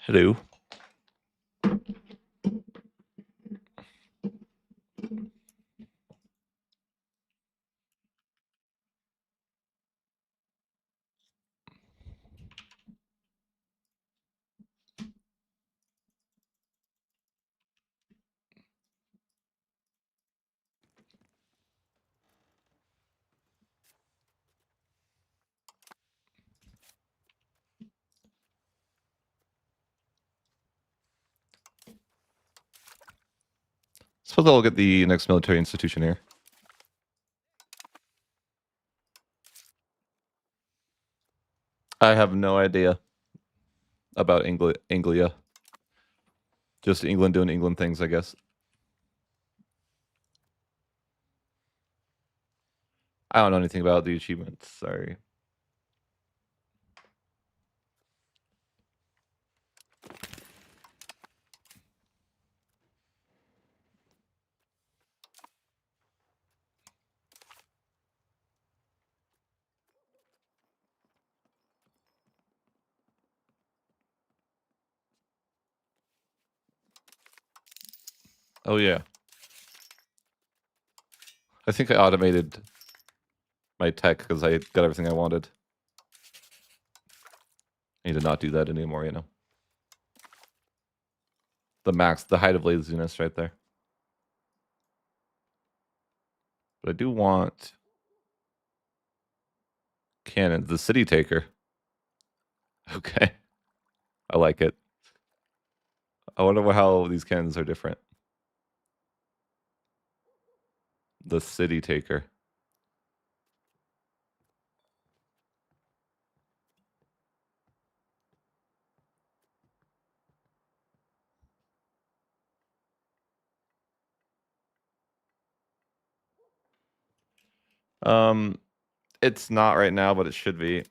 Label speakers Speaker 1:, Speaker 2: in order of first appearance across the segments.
Speaker 1: Hello. Suppose I'll get the next military institution here. I have no idea about Anglia. Just England doing England things, I guess. I don't know anything about the achievements. Sorry. Oh yeah. I think I automated my tech because I got everything I wanted. I need to not do that anymore, you know. The height of laziness right there. But I do want cannons. The city taker. Okay. I like it. I wonder how these cannons are different. The city taker. It's not right now, but it should be.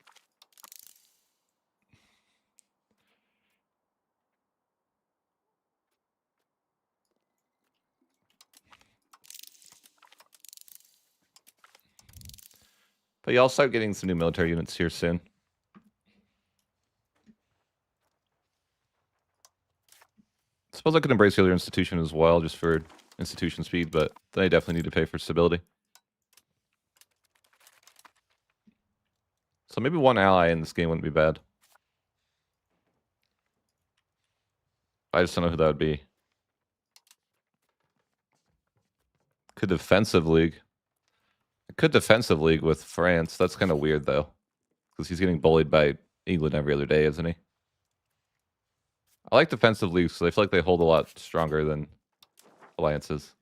Speaker 1: But y'all start getting some new military units here soon. Suppose I could embrace the other institution as well, just for institution speed, but then I definitely need to pay for stability. So maybe one ally in this game wouldn't be bad. I just don't know who that would be. Could defensive league. I could defensive league with France. That's kind of weird though, because he's getting bullied by England every other day, isn't he? I like defensive leagues because I feel like they hold a lot stronger than alliances.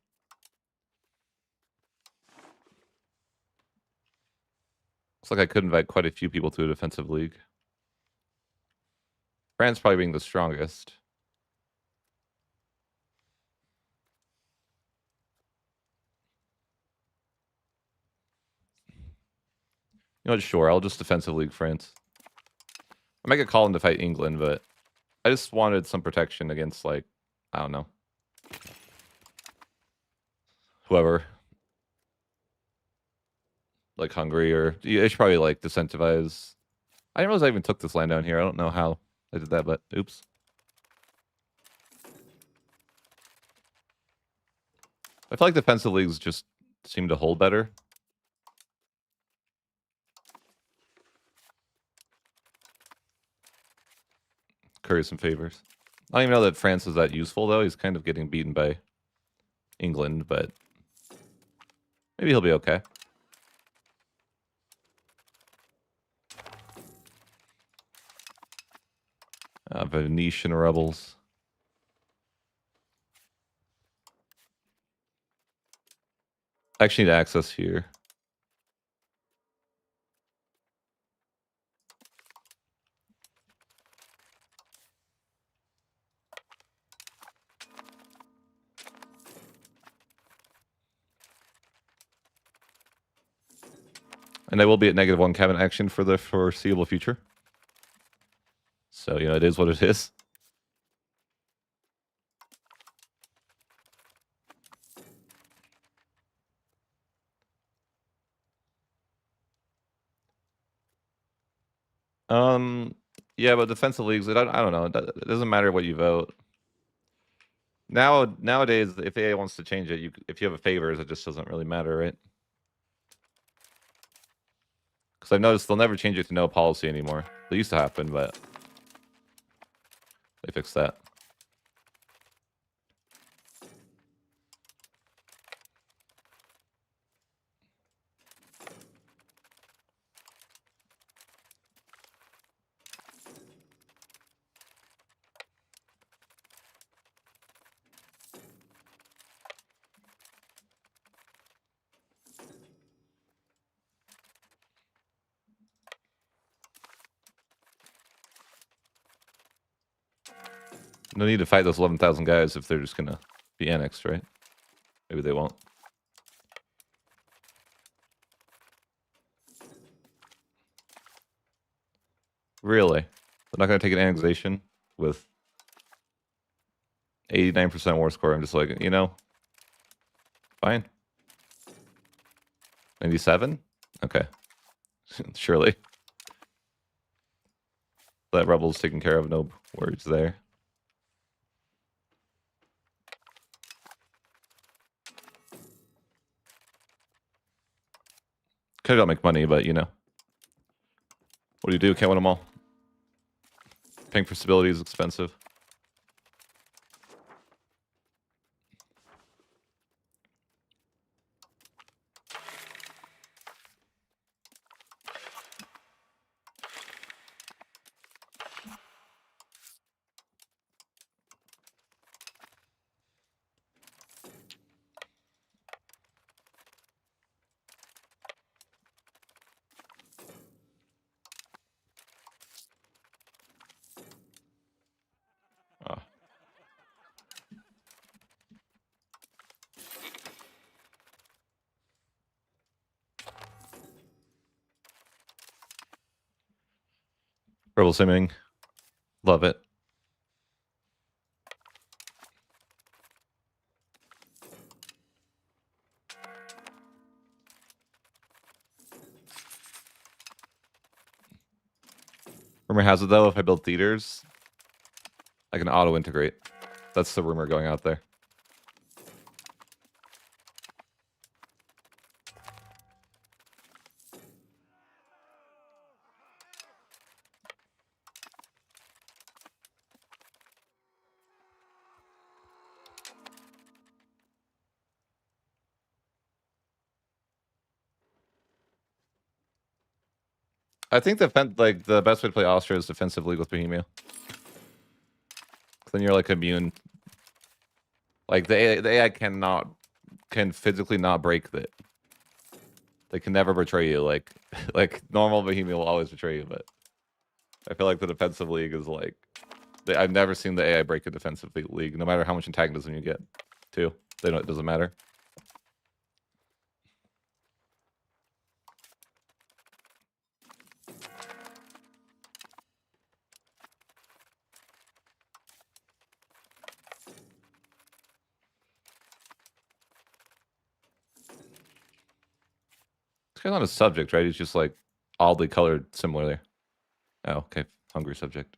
Speaker 1: Looks like I could invite quite a few people to a defensive league. France probably being the strongest. You know what? Sure, I'll just defensive league France. I might get called in to fight England, but I just wanted some protection against, like, I don't know, whoever. like Hungary, or they should probably like disincentivize. I didn't realize I even took this land down here. I don't know how I did that, but oops. I feel like defensive leagues just seem to hold better. Curry some favors. I don't even know that France is that useful though. He's kind of getting beaten by England, but maybe he'll be okay. Venetian rebels. I actually need access here. And I will be at -1 cabinet action for the foreseeable future. So, you know, it is what it is. Yeah, but defensive leagues, I don't know. It doesn't matter what you vote. Nowadays, if the AA wants to change it, if you have a favors, it just doesn't really matter, right? Because I've noticed they'll never change it to no policy anymore. It used to happen, but they fixed that. No need to fight those 11,000 guys if they're just gonna be annexed, right? Maybe they won't. Really? They're not gonna take an annexation with 89% war score. I'm just like, you know, fine. 97? Okay. Surely. That rebel's taken care of, no worries there. Could not make money, but you know. What do you do? Can't win them all. Paying for stability is expensive. Oh. Rebel simming. Love it. Rumor has it though, if I build theaters, I can auto-integrate. That's the rumor going out there. I think the best way to play Austria is defensively with Bohemia. Then you're like immune. Like the AI can physically not break it. They can never betray you. Like like normal Bohemia will always betray you, but I feel like the defensive league is like I've never seen the AI break a defensive league, no matter how much antagonism you get. Too, it doesn't matter. guy's not a subject, right? He's just like oddly colored similarly. Oh, okay. Hungry subject.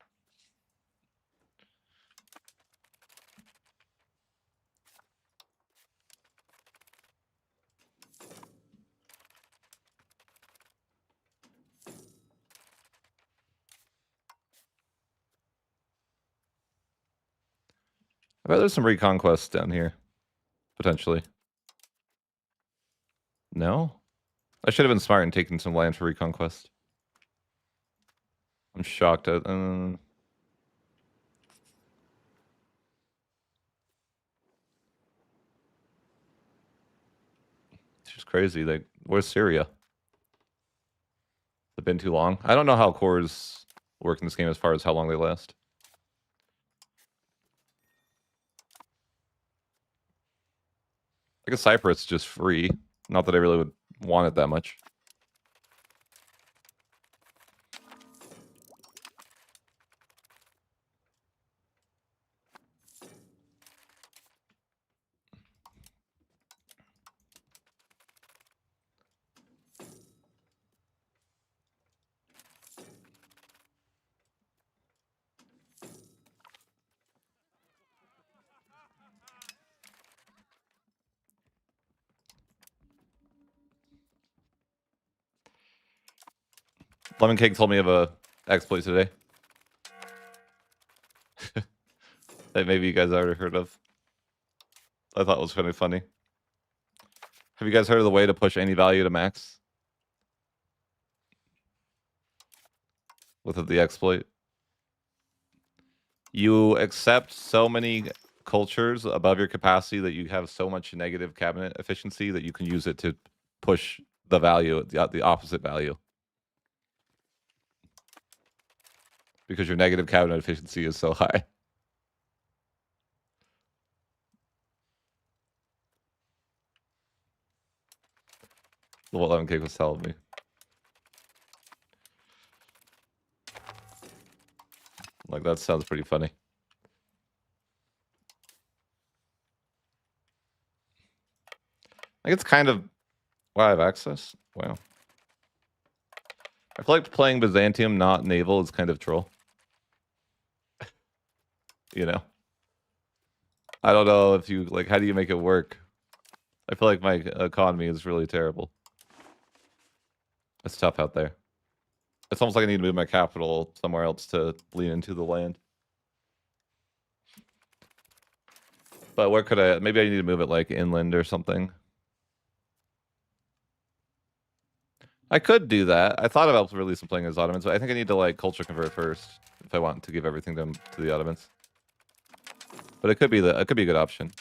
Speaker 1: I bet there's some reconquests down here. Potentially. No? I should have been smart and taken some land for reconquest. I'm shocked at... it's just crazy. Like, where's Syria? They've been too long. I don't know how cores work in this game as far as how long they last. I guess Cyprus is just free. Not that I really would want it that much. Lemon Cake told me of a exploit today that maybe you guys already heard of. I thought it was kind of funny. Have you guys heard of the way to push any value to max with the exploit? You accept so many cultures above your capacity that you have so much negative cabinet efficiency that you can use it to push the value, the opposite value. Because your negative cabinet efficiency is so high. What Lemon Cake was telling me. Like, that sounds pretty funny. Like, it's kind of... Wow, I have access? Wow. I feel like playing Byzantium, not Naval, is kind of troll. You know? I don't know if you... Like, how do you make it work? I feel like my economy is really terrible. It's tough out there. It's almost like I need to move my capital somewhere else to lean into the land. But where could I... Maybe I need to move it, like, inland or something. I could do that. I thought about releasing playing as Ottomans, but I think I need to, like, culture convert first if I want to give everything to the Ottomans. But it could be a good option.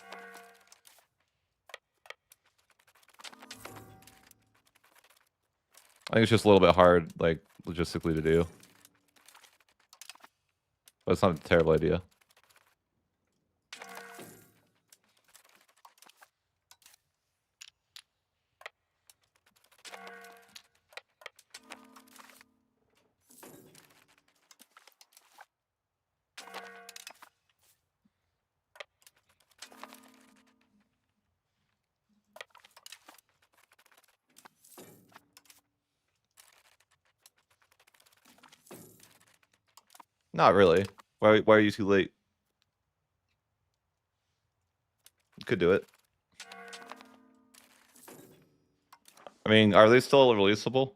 Speaker 1: I think it's just a little bit hard, like, logistically to do. But it's not a terrible idea. Not really. Why are you too late? You could do it. I mean, are they still releasable?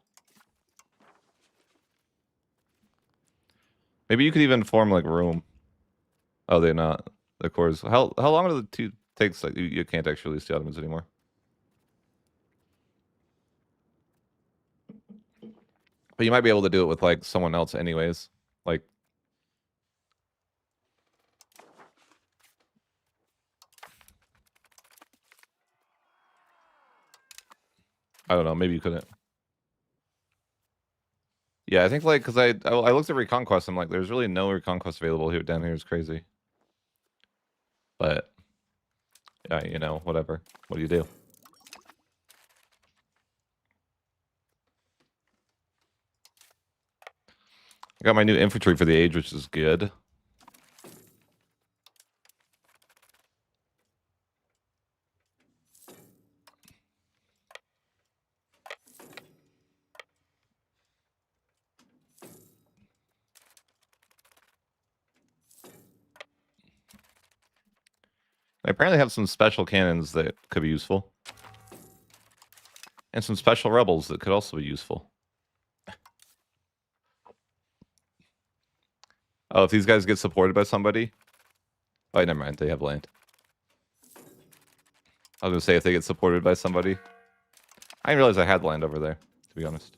Speaker 1: Maybe you could even form, like, room. Oh, they're not. The cores. How long do the two takes? Like, you can't actually release the Ottomans anymore. But you might be able to do it with, like, someone else anyways. Like... I don't know. Maybe you couldn't. Yeah, I think, like, because I looked at Reconquest, I'm like, there's really no Reconquest available here down here. It's crazy. But, yeah, you know, whatever. What do you do? I got my new infantry for the age, which is good. I apparently have some special cannons that could be useful. And some special rebels that could also be useful. Oh, if these guys get supported by somebody... Oh, never mind. They have land. I was going to say if they get supported by somebody. I didn't realize I had land over there, to be honest.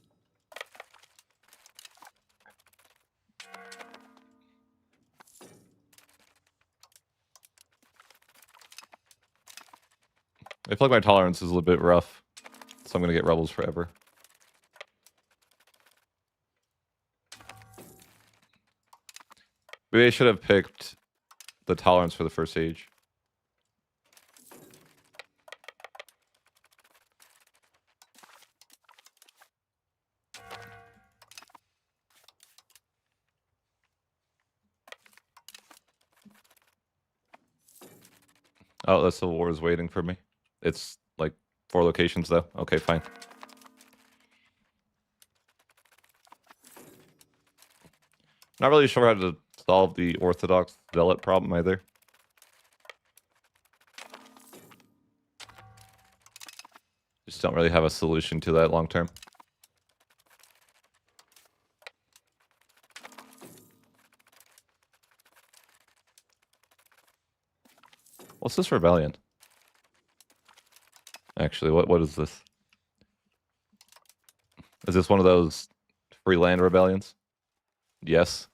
Speaker 1: I feel like my tolerance is a little bit rough. So I'm going to get rebels forever. Maybe I should have picked the tolerance for the first age. Oh, the Civil War is waiting for me. It's like 4 locations though. Okay, fine. Not really sure how to solve the Orthodox zealot problem either. Just don't really have a solution to that long term. What's this rebellion? Actually, what is this? Is this one of those free land rebellions? Yes.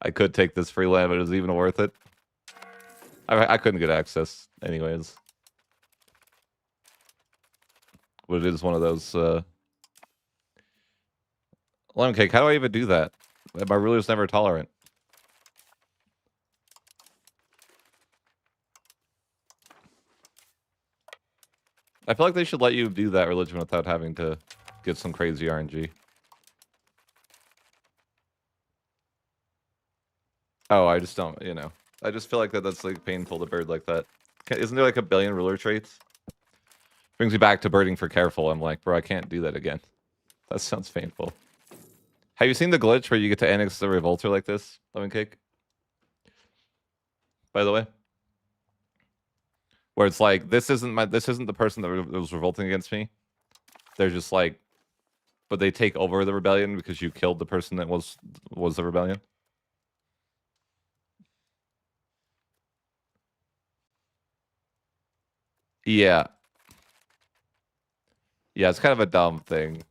Speaker 1: I could take this free land, but is it even worth it? I couldn't get access anyways. But it is one of those... Lemon cake, how do I even do that? My ruler's never tolerant. I feel like they should let you do that religion without having to get some crazy RNG. Oh, I just don't, you know. I just feel like that's like painful to bird like that. Isn't there like a billion ruler traits? Brings me back to birding for careful. I'm like, bro, I can't do that again. That sounds painful. Have you seen the glitch where you get to annex the revolter like this, Lemon Cake? By the way? Where it's like, this isn't the person that was revolting against me. They're just like, but they take over the rebellion because you killed the person that was the rebellion. Yeah. Yeah, it's kind of a dumb thing.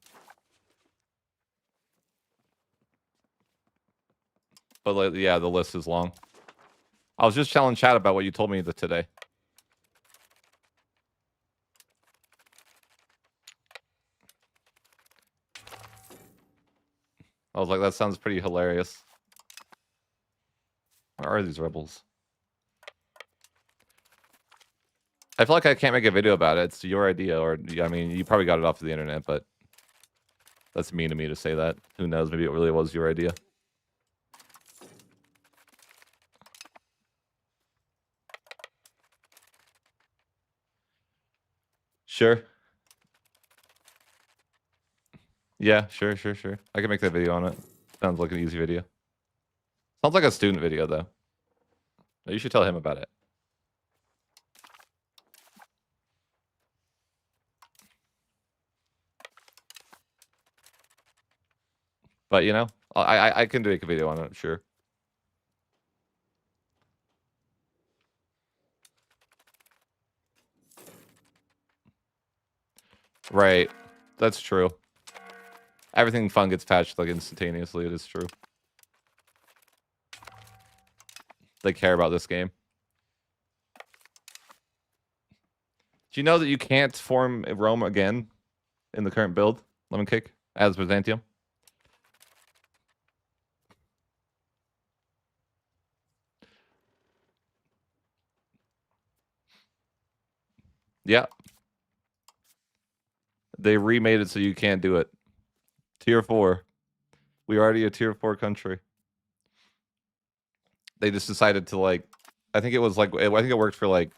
Speaker 1: But like, yeah, the list is long. I was just telling chat about what you told me today. I was like, that sounds pretty hilarious. Where are these rebels? I feel like I can't make a video about it. It's your idea, or I mean, you probably got it off the internet, but that's mean to me to say that. Who knows? Maybe it really was your idea. Sure. Yeah, sure. I can make that video on it. Sounds like an easy video. Sounds like a student video, though. You should tell him about it. But, you know, I can make a video on it, sure. Right. That's true. Everything fun gets patched, like, instantaneously. It is true. They care about this game. Do you know that you can't form Rome again in the current build, Lemon Cake, as Byzantium? Yeah. They remade it so you can't do it. Tier 4. We're already a tier 4 country. They just decided to, like, I think it was like, I think it worked for like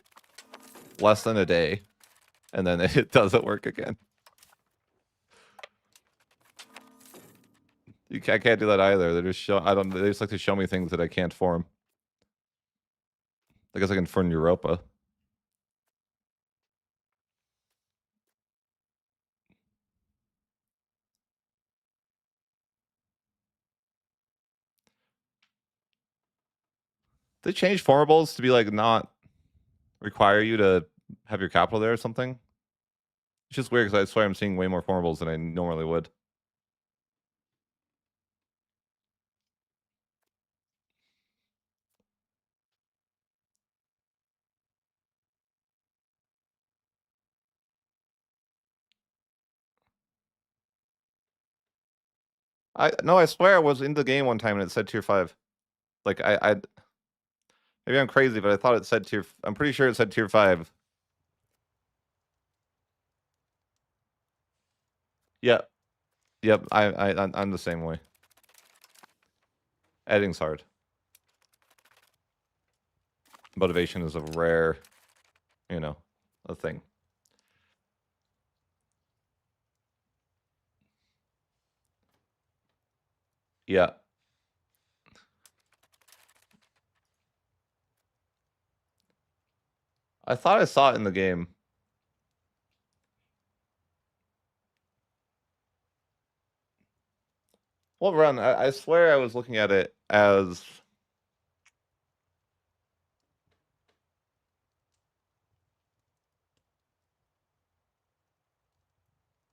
Speaker 1: less than a day, and then it doesn't work again. I can't do that either. They just they just like to show me things that I can't form. I guess I can form Europa. They changed formables to be like not require you to have your capital there or something. It's just weird because I swear I'm seeing way more formables than I normally would. I swear I was in the game one time and it said tier 5. Like I maybe I'm crazy, but I thought it said tier. I'm pretty sure it said tier 5. Yeah. Yep. I'm the same way. Editing's hard. Motivation is a rare, a thing. Yeah. I thought I saw it in the game. What run? I swear I was looking at it as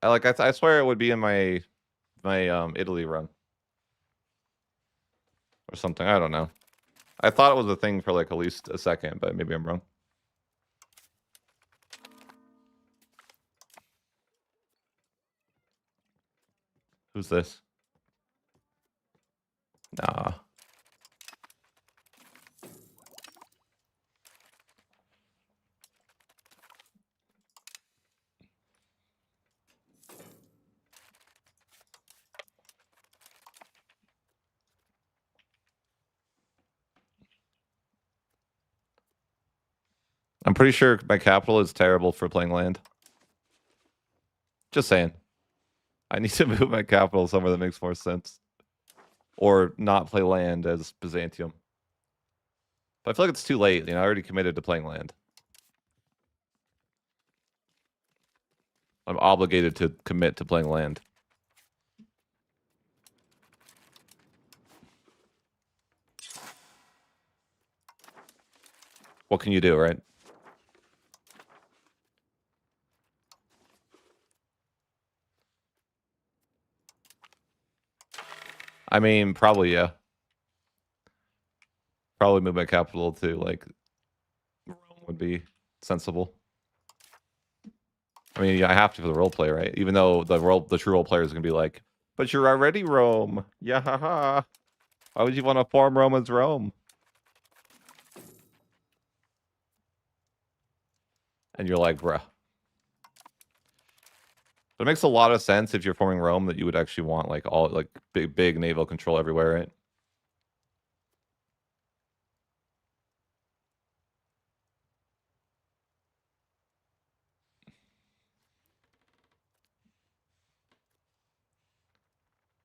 Speaker 1: I swear it would be in my Italy run or something. I don't know. I thought it was a thing for like at least a second, but maybe I'm wrong. Who's this? Nah. I'm pretty sure my capital is terrible for playing land. Just saying. I need to move my capital somewhere that makes more sense. Or not play land as Byzantium. But I feel like it's too late. I already committed to playing land. I'm obligated to commit to playing land. What can you do, right? I mean, probably, yeah. Probably move my capital to, like, Rome would be sensible. I mean, I have to for the role play, right? Even though the true role player is going to be like, but you're already Rome. Yeah, haha. Why would you want to form Rome as Rome? And you're like, bruh. But it makes a lot of sense if you're forming Rome that you would actually want like all like big naval control everywhere, right?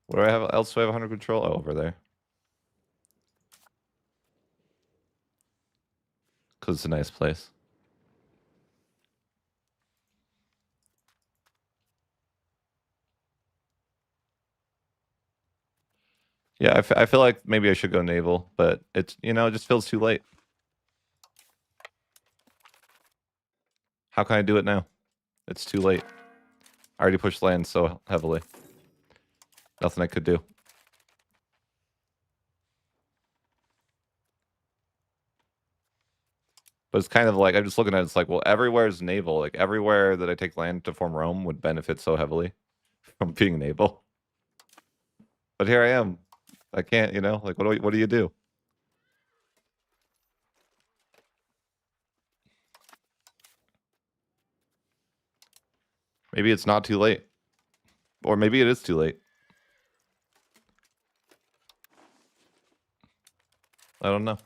Speaker 1: What do I have else? Do I have 100 control? Oh, over there. Because it's a nice place. Yeah, I feel like maybe I should go naval, but it's, it just feels too late. How can I do it now? It's too late. I already pushed land so heavily. Nothing I could do. But it's kind of like, I'm just looking at it, it's like, well, everywhere is naval. Like, everywhere that I take land to form Rome would benefit so heavily from being naval. But here I am. I can't, like, what do you do? Maybe it's not too late. Or maybe it is too late. I don't know.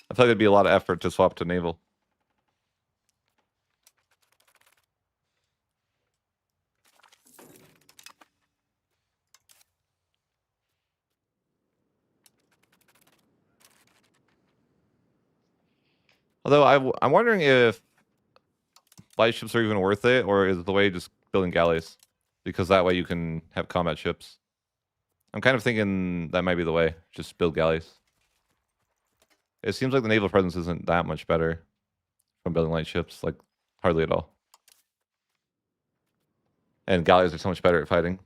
Speaker 1: I feel like it'd be a lot of effort to swap to naval. Although I'm wondering if light ships are even worth it, or is the way just building galleys? Because that way you can have combat ships. I'm kind of thinking that might be the way. Just build galleys. It seems like the naval presence isn't that much better from building light ships, like hardly at all. And galleys are so much better at fighting.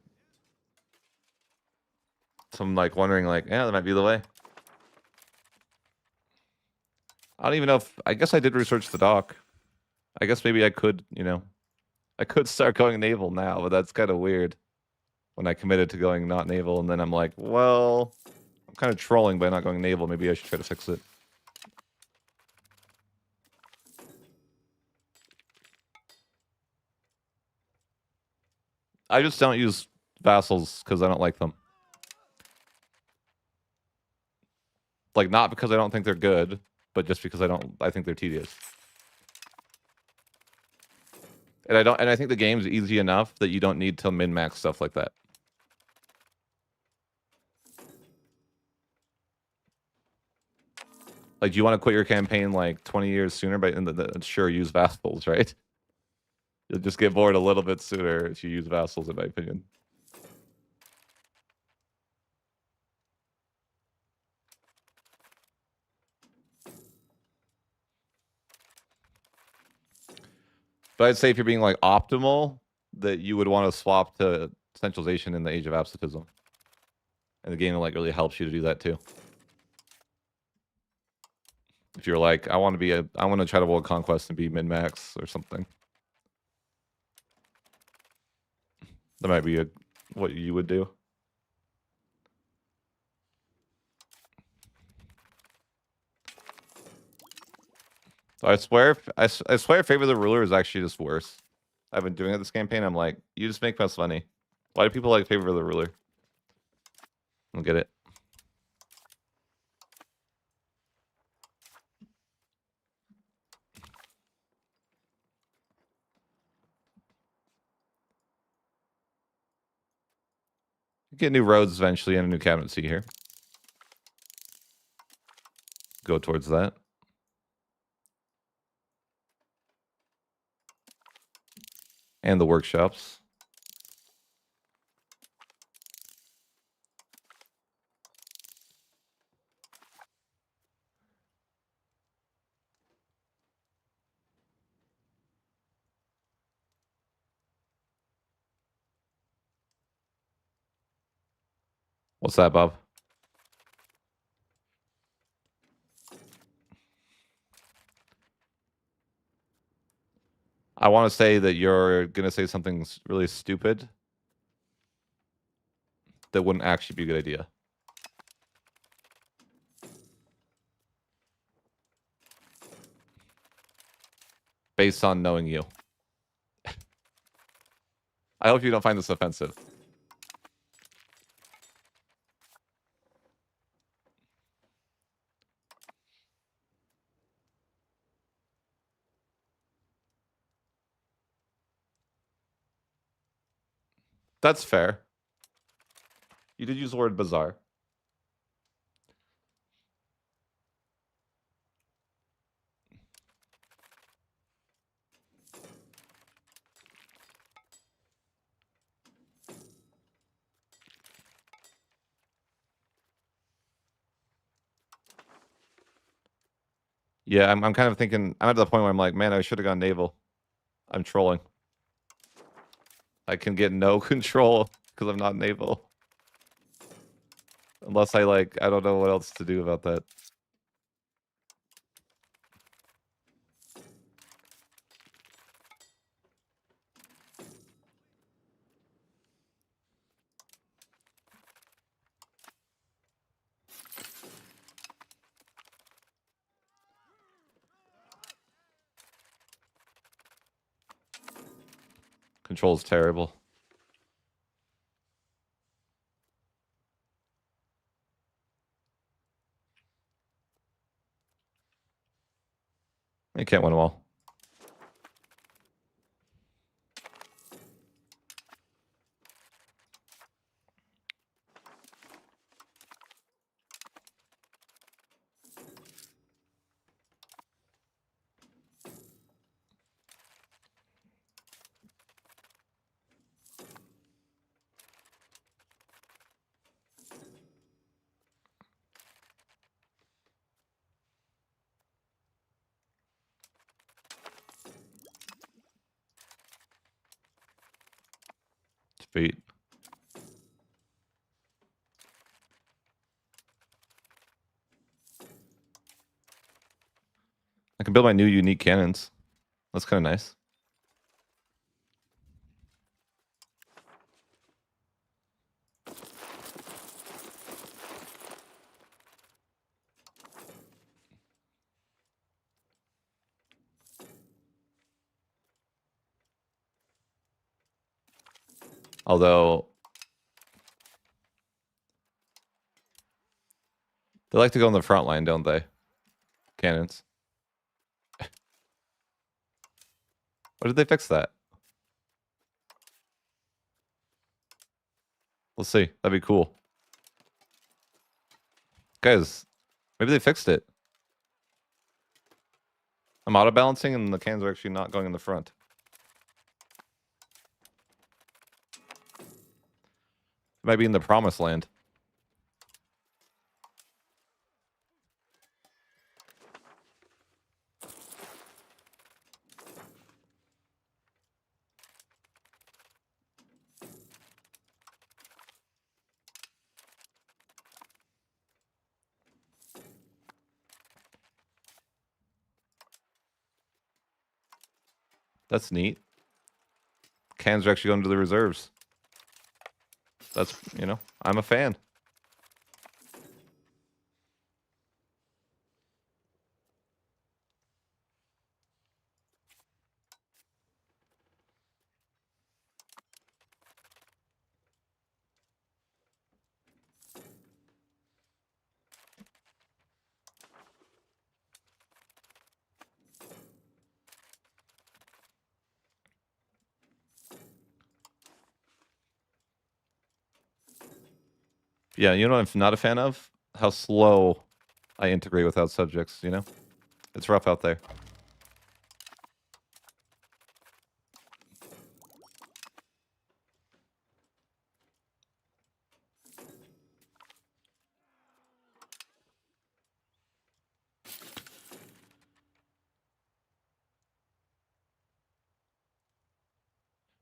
Speaker 1: So I'm like wondering, like, yeah, that might be the way. I don't even know if I guess I did research the dock. I guess maybe I could, I could start going naval now, but that's kind of weird. When I committed to going not naval, and then I'm like, well, I'm kind of trolling by not going naval. Maybe I should try to fix it. I just don't use vassals because I don't like them. Like, not because I don't think they're good, but just because I think they're tedious. And I think the game's easy enough that you don't need to min-max stuff like that. Like, you want to quit your campaign like 20 years sooner, but sure, use vassals, right? You'll just get bored a little bit sooner if you use vassals, in my opinion. But I'd say if you're being like optimal, that you would want to swap to centralization in the Age of Absolutism. And the game like really helps you to do that too. If you're like, I want to try to world conquest and be min-max or something. That might be what you would do. I swear favor the ruler is actually just worse. I've been doing it this campaign. I'm like, you just make less money. Why do people like favor the ruler? I don't get it. Get new roads eventually and a new cabinet seat here. Go towards that. And the workshops. What's that, Bob? I want to say that you're going to say something really stupid that wouldn't actually be a good idea. Based on knowing you. I hope you don't find this offensive. That's fair. You did use the word bizarre. Yeah, I'm kind of thinking, I'm at the point where I'm like, man, I should have gone naval. I'm trolling. I can get no control because I'm not naval. Unless I don't know what else to do about that. Control's terrible. You can't win them all. Feet. I can build my new unique cannons. That's kind of nice. Although they like to go on the front line, don't they? Cannons. Why did they fix that? Let's see. That'd be cool. Guys, maybe they fixed it. I'm auto balancing and the cannons are actually not going in the front. It might be in the promised land. That's neat. Cannons are actually going to the reserves. That's, you know, I'm a fan. Yeah, you know what I'm not a fan of? How slow I integrate without subjects, you know? It's rough out there.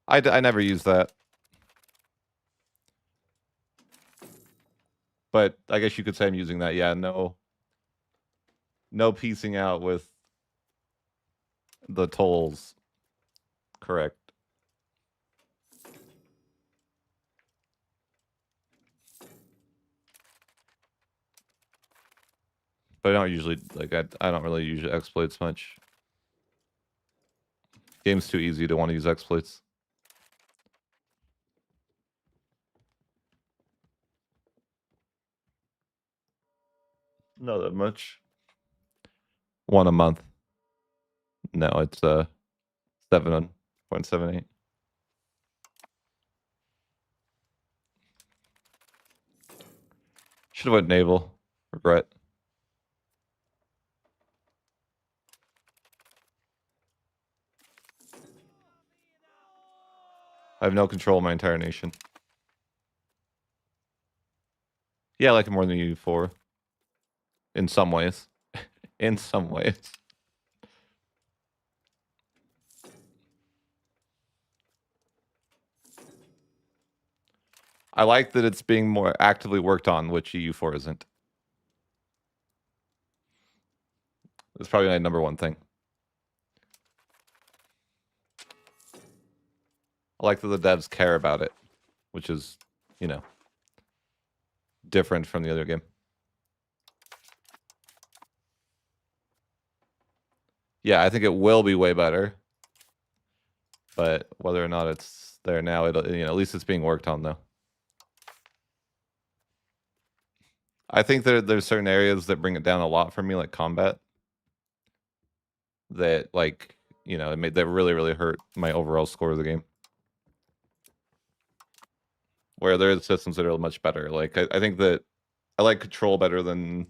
Speaker 1: I never use that. But I guess you could say I'm using that. Yeah, no piecing out with the tolls. Correct. But I don't usually, like, I don't really use exploits much. Game's too easy to want to use exploits. Not that much. One a month. No, it's 7.78. Should have went naval. Regret. I have no control of my entire nation. Yeah, I like it more than U4. In some ways. In some ways. I like that it's being more actively worked on, which EU4 isn't. It's probably my number one thing. I like that the devs care about it, which is, you know, different from the other game. Yeah, I think it will be way better. But whether or not it's there now, it'll, you know, at least it's being worked on though. I think there's certain areas that bring it down a lot for me, like combat. That, like, you know, that really, really hurt my overall score of the game. Where there are systems that are much better. Like I think that I like control better than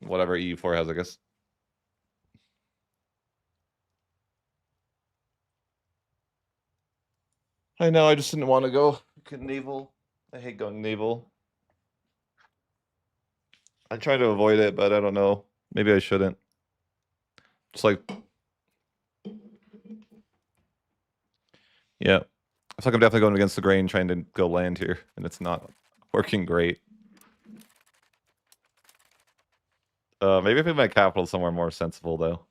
Speaker 1: whatever EU4 has, I guess. I know, I just didn't want to go naval. I hate going naval. I try to avoid it, but I don't know. Maybe I shouldn't. Just like, yeah. I feel like I'm definitely going against the grain trying to go land here, and it's not working great. Maybe if I put my capital somewhere more sensible, though.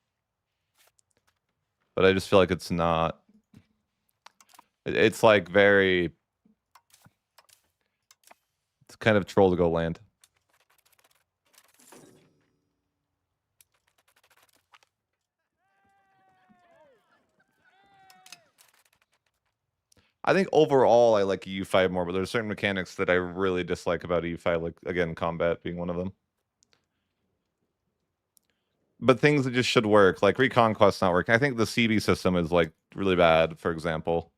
Speaker 1: But I just feel like it's not. It's like very. It's kind of troll to go land. I think overall I like EU5 more, but there's certain mechanics that I really dislike about EU5, like, again, combat being one of them. But things that just should work, like Reconquest not working. I think the CB system is, like, really bad, for example.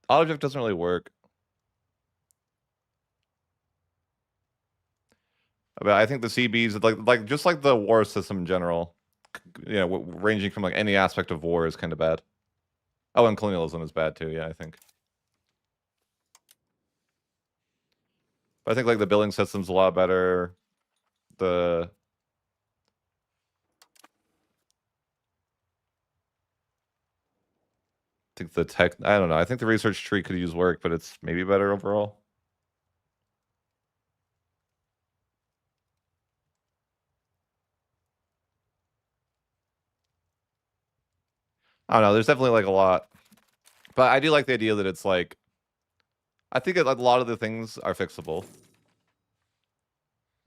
Speaker 1: Autodrift doesn't really work. But I think the CBs, like just like the war system in general, you know, ranging from like any aspect of war is kind of bad. Oh, and colonialism is bad too. Yeah, I think. But I think like the billing system's a lot better. The I think the tech. I don't know. I think the research tree could use work, but it's maybe better overall. I don't know. There's definitely like a lot, but I do like the idea that it's like. I think a lot of the things are fixable,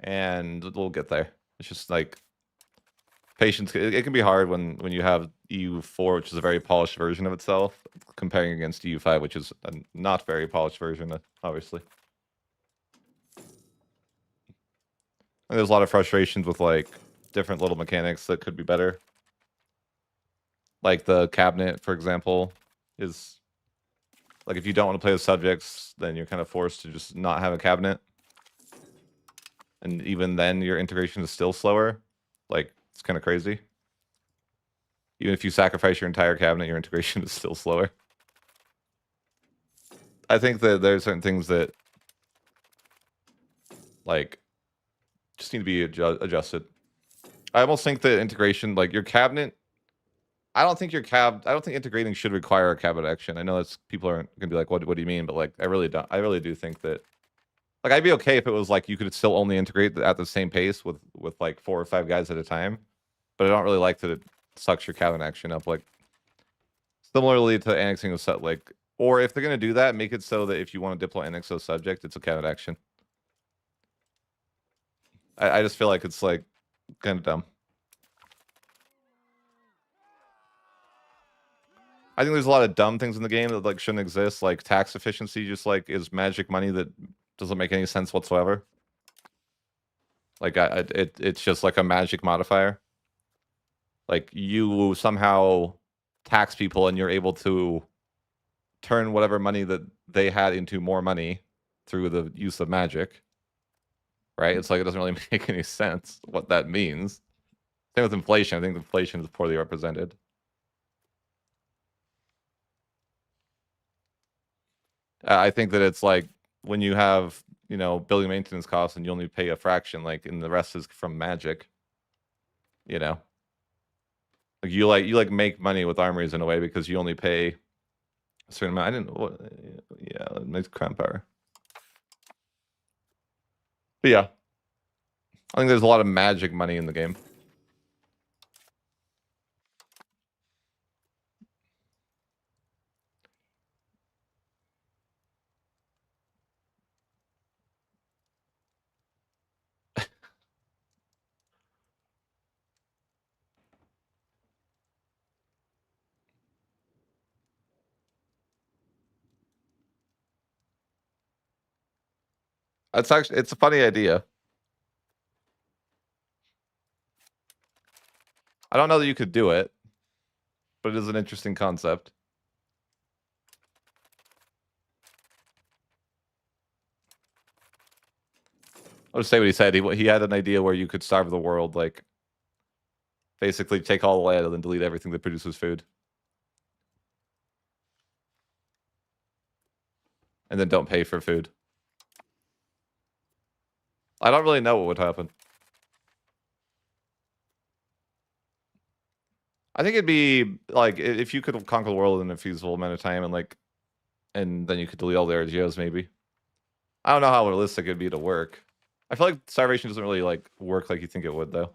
Speaker 1: and we'll get there. It's just like patience. It can be hard when you have EU4, which is a very polished version of itself, comparing against EU5, which is a not very polished version, obviously. And there's a lot of frustrations with like different little mechanics that could be better. Like the cabinet, for example, is like if you don't want to play with subjects, then you're kind of forced to just not have a cabinet. And even then, your integration is still slower. Like, it's kind of crazy. Even if you sacrifice your entire cabinet, your integration is still slower. I think that there's certain things that, like, just need to be adjusted. I almost think that integration, like your cabinet, I don't think integrating should require a cabinet action. I know that's people aren't gonna be like, what do you mean? But like, I really do think that, like, I'd be okay if it was like you could still only integrate at the same pace with like 4 or 5 guys at a time. But I don't really like that it sucks your cabinet action up. Like, similarly to annexing a set, like, or if they're gonna do that, make it so that if you want to diplo annex a subject, it's a cabinet action. I just feel like it's like kind of dumb. I think there's a lot of dumb things in the game that like shouldn't exist. Like tax efficiency just like is magic money that doesn't make any sense whatsoever. Like it's just like a magic modifier. Like you somehow tax people and you're able to turn whatever money that they had into more money through the use of magic. Right? It's like it doesn't really make any sense what that means. Same with inflation. I think inflation is poorly represented. I think that it's like when you have, you know, building maintenance costs and you only pay a fraction, like, and the rest is from magic. You know, like you make money with armories in a way because you only pay a certain amount. I didn't. What, yeah, it makes crown power. But yeah, I think there's a lot of magic money in the game. It's a funny idea. I don't know that you could do it, but it is an interesting concept. I'll just say what he said. He had an idea where you could starve the world, like basically take all the land and then delete everything that produces food, and then don't pay for food. I don't really know what would happen. I think it'd be like if you could conquer the world in a feasible amount of time, and then you could delete all the RGOs. Maybe I don't know how realistic it'd be to work. I feel like starvation doesn't really like work like you think it would, though.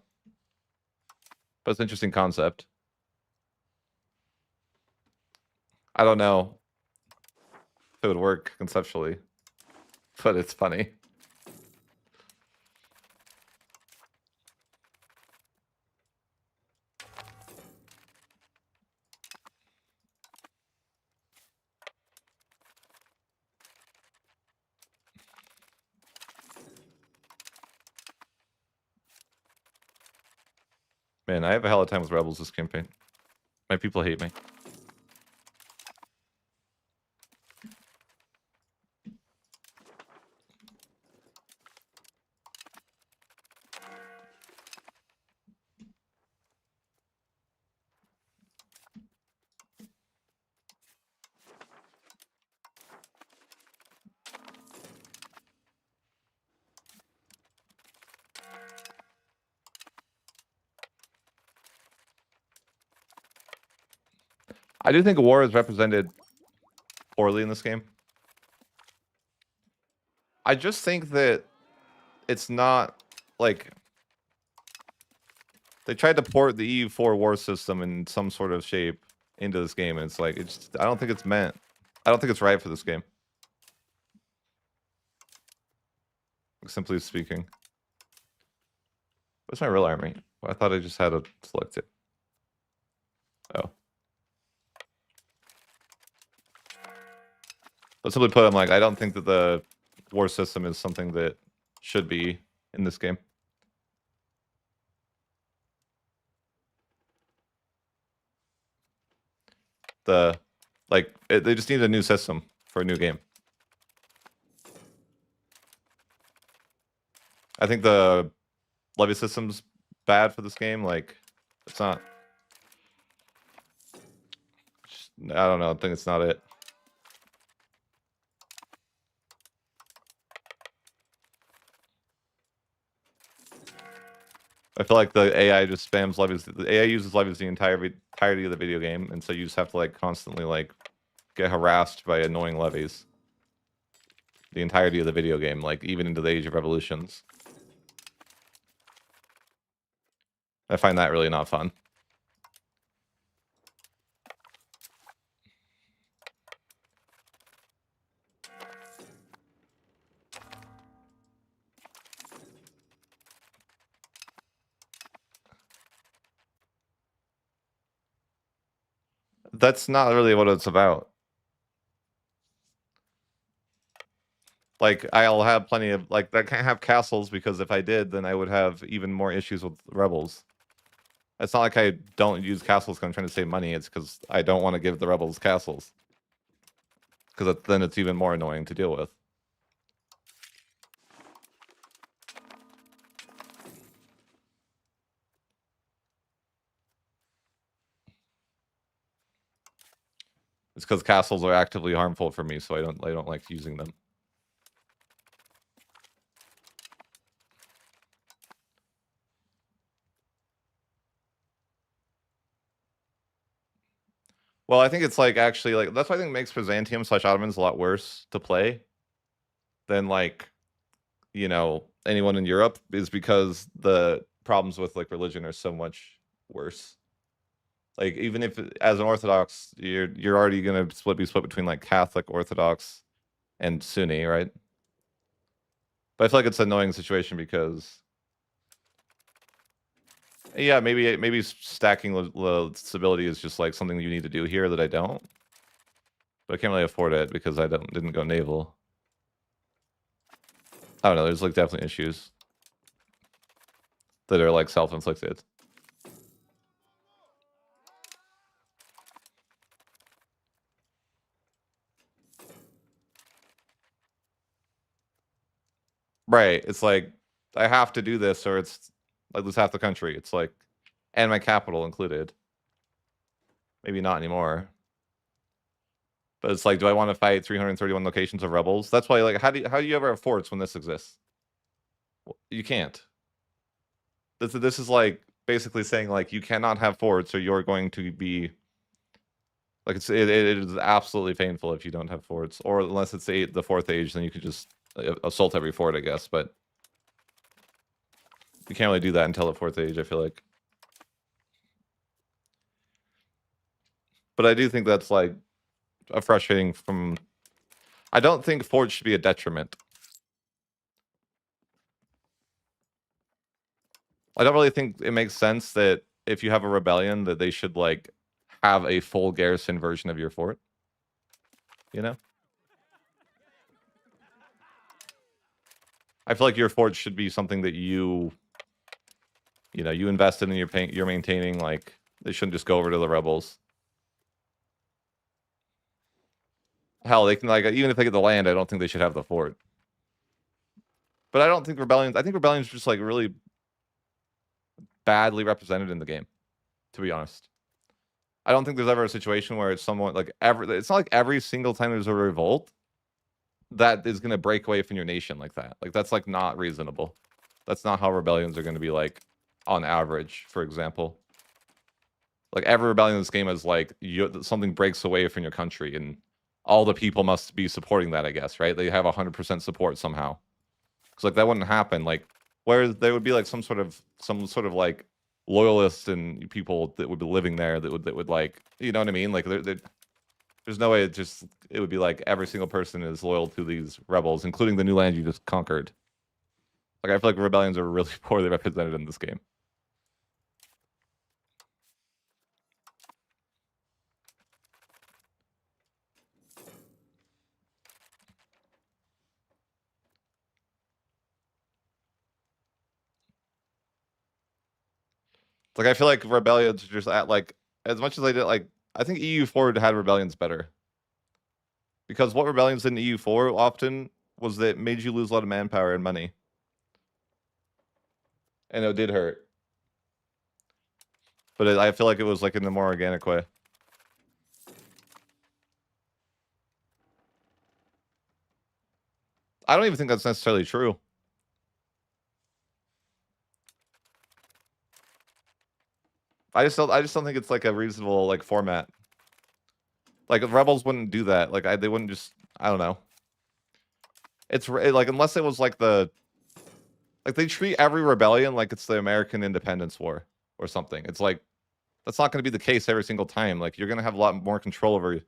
Speaker 1: But it's an interesting concept. I don't know if it would work conceptually, but it's funny. Man, I have a hell of a time with rebels this campaign. My people hate me. I do think war is represented poorly in this game. I just think that it's not like they tried to port the EU4 war system in some sort of shape into this game, and it's like I don't think it's meant. I don't think it's right for this game. Simply speaking. What's my real army? I thought I just had to select it. Oh. But simply put, I'm like, I don't think that the war system is something that should be in this game. They just need a new system for a new game. I think the levy system's bad for this game. Like, it's not. I don't know. I think it's not it. I feel like the AI just spams levies. The AI uses levies the entirety of the video game, and so you just have to like constantly like get harassed by annoying levies the entirety of the video game, like even into the Age of Revolutions. I find that really not fun. That's not really what it's about. Like, I'll have plenty of, like, I can't have castles because if I did, then I would have even more issues with rebels. It's not like I don't use castles because I'm trying to save money. It's because I don't want to give the rebels castles. Because then it's even more annoying to deal with. It's because castles are actively harmful for me, so I don't like using them. Well, I think it's like actually like that's why I think it makes Byzantium/Ottomans a lot worse to play than like, you know, anyone in Europe, is because the problems with like religion are so much worse. Like, even if as an Orthodox, you're already gonna be split between like Catholic, Orthodox, and Sunni, right? But I feel like it's an annoying situation because, yeah, maybe stacking the stability is just like something you need to do here that I don't. But I can't really afford it because I didn't go naval. I don't know. There's like definitely issues that are like self-inflicted. Right. It's like I have to do this or it's I lose half the country. It's like, and my capital included. Maybe not anymore. But it's like, do I want to fight 331 locations of rebels? That's why, like, how do you ever have forts when this exists? You can't. This is like basically saying like you cannot have forts or you're going to be like it is absolutely painful if you don't have forts, or unless it's the fourth age, then you could just assault every fort, I guess. But you can't really do that until the fourth age, I feel like. But I do think that's like a frustrating from. I don't think forts should be a detriment. I don't really think it makes sense that if you have a rebellion that they should like have a full garrison version of your fort. You know? I feel like your fort should be something that you know, you invest in and you're maintaining. Like they shouldn't just go over to the rebels. Hell, they can like even if they get the land, I don't think they should have the fort. But I don't think rebellions. I think rebellions are just like really badly represented in the game. To be honest, I don't think there's ever a situation where it's somewhat like It's not like every single time there's a revolt that is going to break away from your nation like that. Like that's like not reasonable. That's not how rebellions are going to be like on average. For example, like every rebellion in this game is like something breaks away from your country and all the people must be supporting that, I guess, right? They have 100% support somehow. Because like that wouldn't happen. Like where there would be like some sort of like loyalists and people that would be living there that would like, you know what I mean? Like there's no way it would be like every single person is loyal to these rebels, including the new land you just conquered. Like I feel like rebellions are really poorly represented in this game. Like I feel like rebellions are just at like as much as they did like I think EU4 had rebellions better. Because what rebellions in EU4 often was that it made you lose a lot of manpower and money. And it did hurt. But I feel like it was like in a more organic way. I don't even think that's necessarily true. I just don't think it's like a reasonable like format. Like rebels wouldn't do that. Like they wouldn't just I don't know. It's like unless it was like like they treat every rebellion like it's the American Independence War or something. It's like that's not going to be the case every single time. Like you're going to have a lot more control over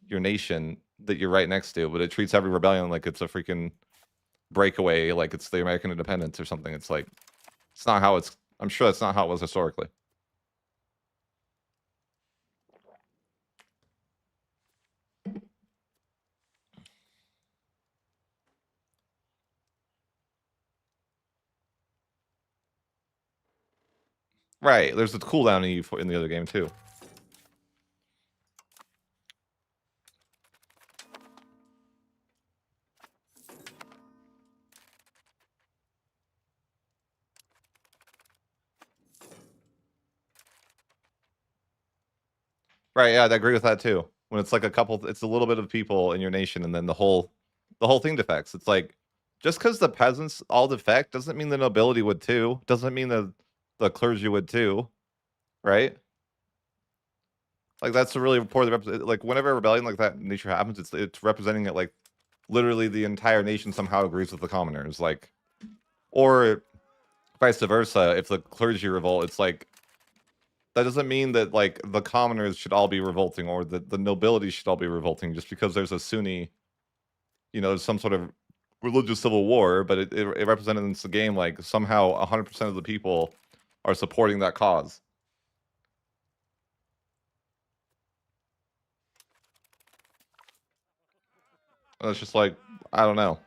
Speaker 1: your nation that you're right next to, but it treats every rebellion like it's a freaking breakaway, like it's the American independence or something. It's like it's not how it's. I'm sure that's not how it was historically. Right. There's a cooldown in the other game too. Right. Yeah, I agree with that too. When it's like it's a little bit of people in your nation, and then the whole thing defects. It's like just because the peasants all defect doesn't mean the nobility would too. Doesn't mean the clergy would too. Right. Like that's a really poorly like whenever a rebellion like that in nature happens, it's representing it like literally the entire nation somehow agrees with the commoners, like, or vice versa. If the clergy revolt, it's like that doesn't mean that like the commoners should all be revolting or the nobility should all be revolting just because there's a Sunni, you know, some sort of religious civil war. But it represented in the game like somehow 100% of the people are supporting that cause. And it's just like I don't know.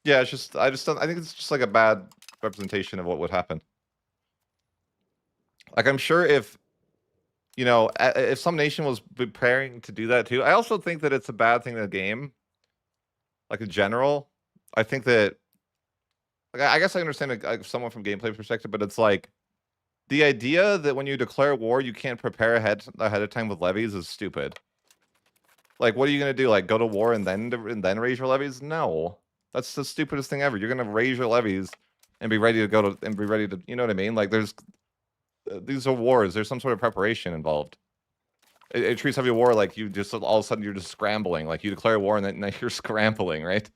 Speaker 1: Yeah, it's just I just don't. I think it's just like a bad representation of what would happen. Like I'm sure if you know if some nation was preparing to do that too. I also think that it's a bad thing in the game, like in general. I think that Like, I guess I understand it somewhat from gameplay perspective, but it's like the idea that when you declare war, you can't prepare ahead of time with levies is stupid. Like, what are you gonna do? Like, go to war and then raise your levies? No, that's the stupidest thing ever. You're gonna raise your levies and be ready to go to and be ready to. You know what I mean? Like, there's these are wars. There's some sort of preparation involved. It treats every war like you just all of a sudden you're just scrambling. Like you declare war and then you're scrambling, right?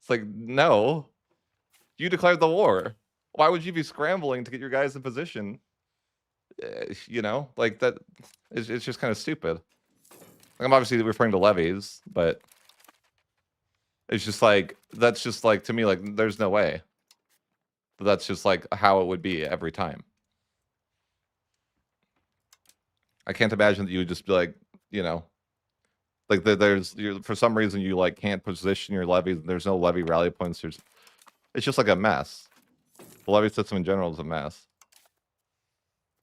Speaker 1: It's like no, you declared the war. Why would you be scrambling to get your guys in position? You know, like that. It's just kind of stupid. Like, I'm obviously referring to levies, but it's just like that's just like to me like there's no way. That's just like how it would be every time. I can't imagine that you would just be like, you know, like there's for some reason you like can't position your levies. There's no levy rally points. It's just like a mess. The levy system in general is a mess.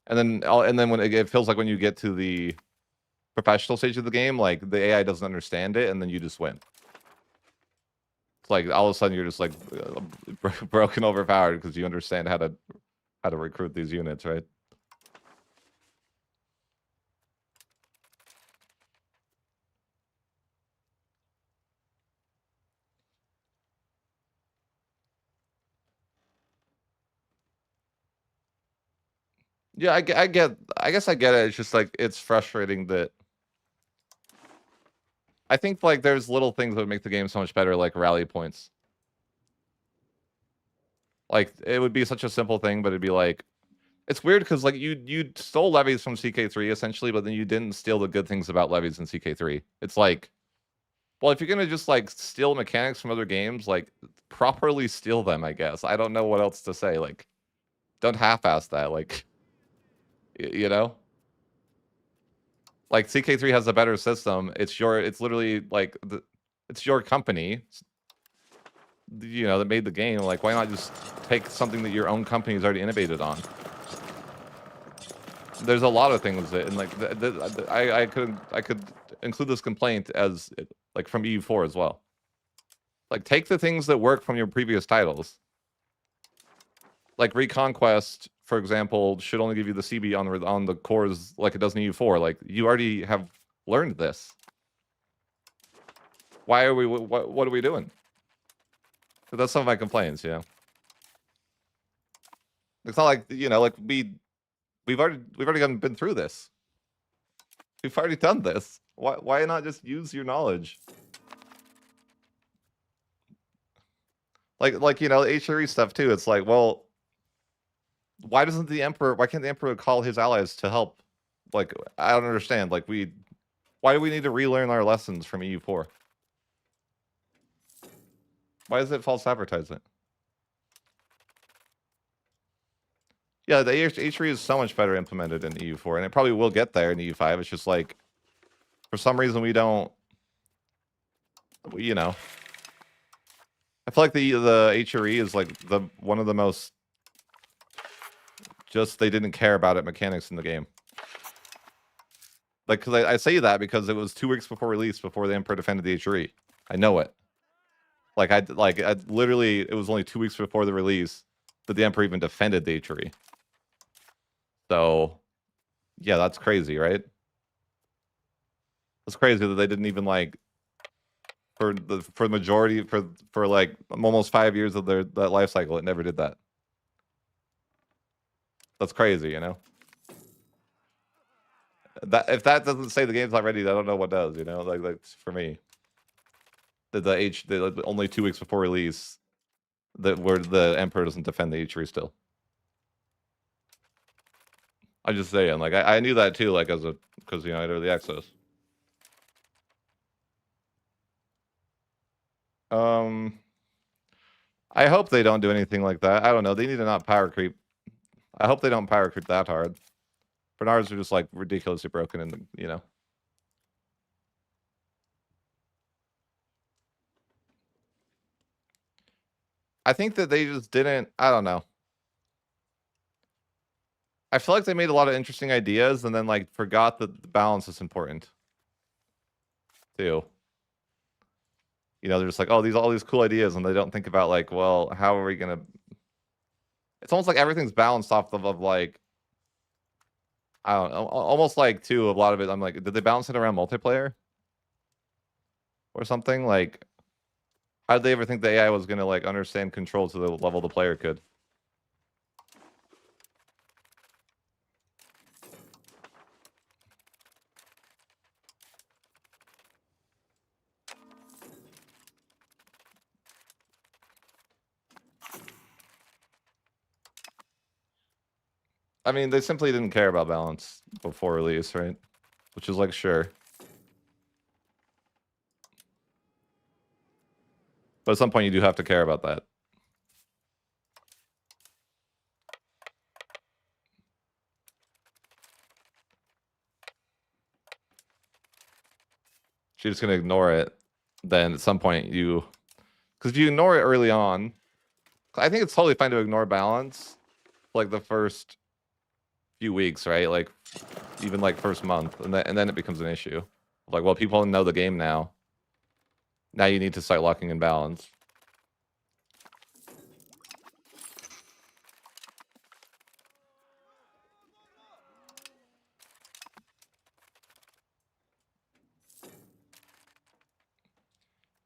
Speaker 1: And then when it feels like when you get to the professional stage of the game, like the AI doesn't understand it, and then you just win. It's like all of a sudden you're just like broken, overpowered because you understand how to recruit these units, right? Yeah, I guess I get it. It's just like it's frustrating that I think like there's little things that would make the game so much better, like rally points. Like it would be such a simple thing, but it'd be like it's weird because like you stole levies from CK3 essentially, but then you didn't steal the good things about levies in CK3. It's like, well, if you're gonna just like steal mechanics from other games, like properly steal them, I guess. I don't know what else to say. Like, don't half-ass that. Like, you know, like CK3 has a better system. It's literally like it's your company, you know, that made the game. Like, why not just take something that your own company has already innovated on? There's a lot of things that, and like, I could include this complaint as like from EU4 as well. Like, take the things that work from your previous titles. Like Reconquest, for example, should only give you the CB on the cores like it does in EU4. Like, you already have learned this. Why are we? What are we doing? So that's some of my complaints. You know, it's not like, you know, like we've already been through this. We've already done this. Why not just use your knowledge? Like you know, HRE stuff too. It's like, well, why can't the emperor call his allies to help? Like, I don't understand. Like, why do we need to relearn our lessons from EU4? Why is it false advertisement? Yeah, the HRE is so much better implemented in EU4, and it probably will get there in EU5. It's just like, for some reason, we don't, you know. I feel like the HRE is like one of the most just they didn't care about it mechanics in the game. Like, because I say that because it was 2 weeks before release, before the Emperor defended the HRE. I know it. Like I literally, it was only 2 weeks before the release that the Emperor even defended the HRE. So, yeah, that's crazy, right? It's crazy that they didn't even like for the majority for like almost 5 years of that life cycle. It never did that. That's crazy, you know. That if that doesn't say the game's not ready, I don't know what does. You know, like for me, the only 2 weeks before release, where the Emperor doesn't defend the HRE still. I'm just saying, like I knew that too, like because you know I had early access. I hope they don't do anything like that. I don't know. They need to not power creep. I hope they don't power creep that hard. Bernards are just like ridiculously broken, and you know. I think that they just didn't. I don't know. I feel like they made a lot of interesting ideas and then like forgot that the balance is important too. You know, they're just like, oh, all these cool ideas, and they don't think about like, well, how are we gonna It's almost like everything's balanced off of like, I don't know, almost like too, a lot of it, I'm like, did they balance it around multiplayer? Or something? Like, how did they ever think the AI was gonna like understand control to the level the player could? I mean, they simply didn't care about balance before release, right? Which is like, sure. But at some point, you do have to care about that. She's just gonna ignore it. Then at some point, you, because if you ignore it early on, I think it's totally fine to ignore balance, like the first few weeks, right? Like even like first month, and then it becomes an issue. Like, well, people know the game now. Now you need to start locking in balance.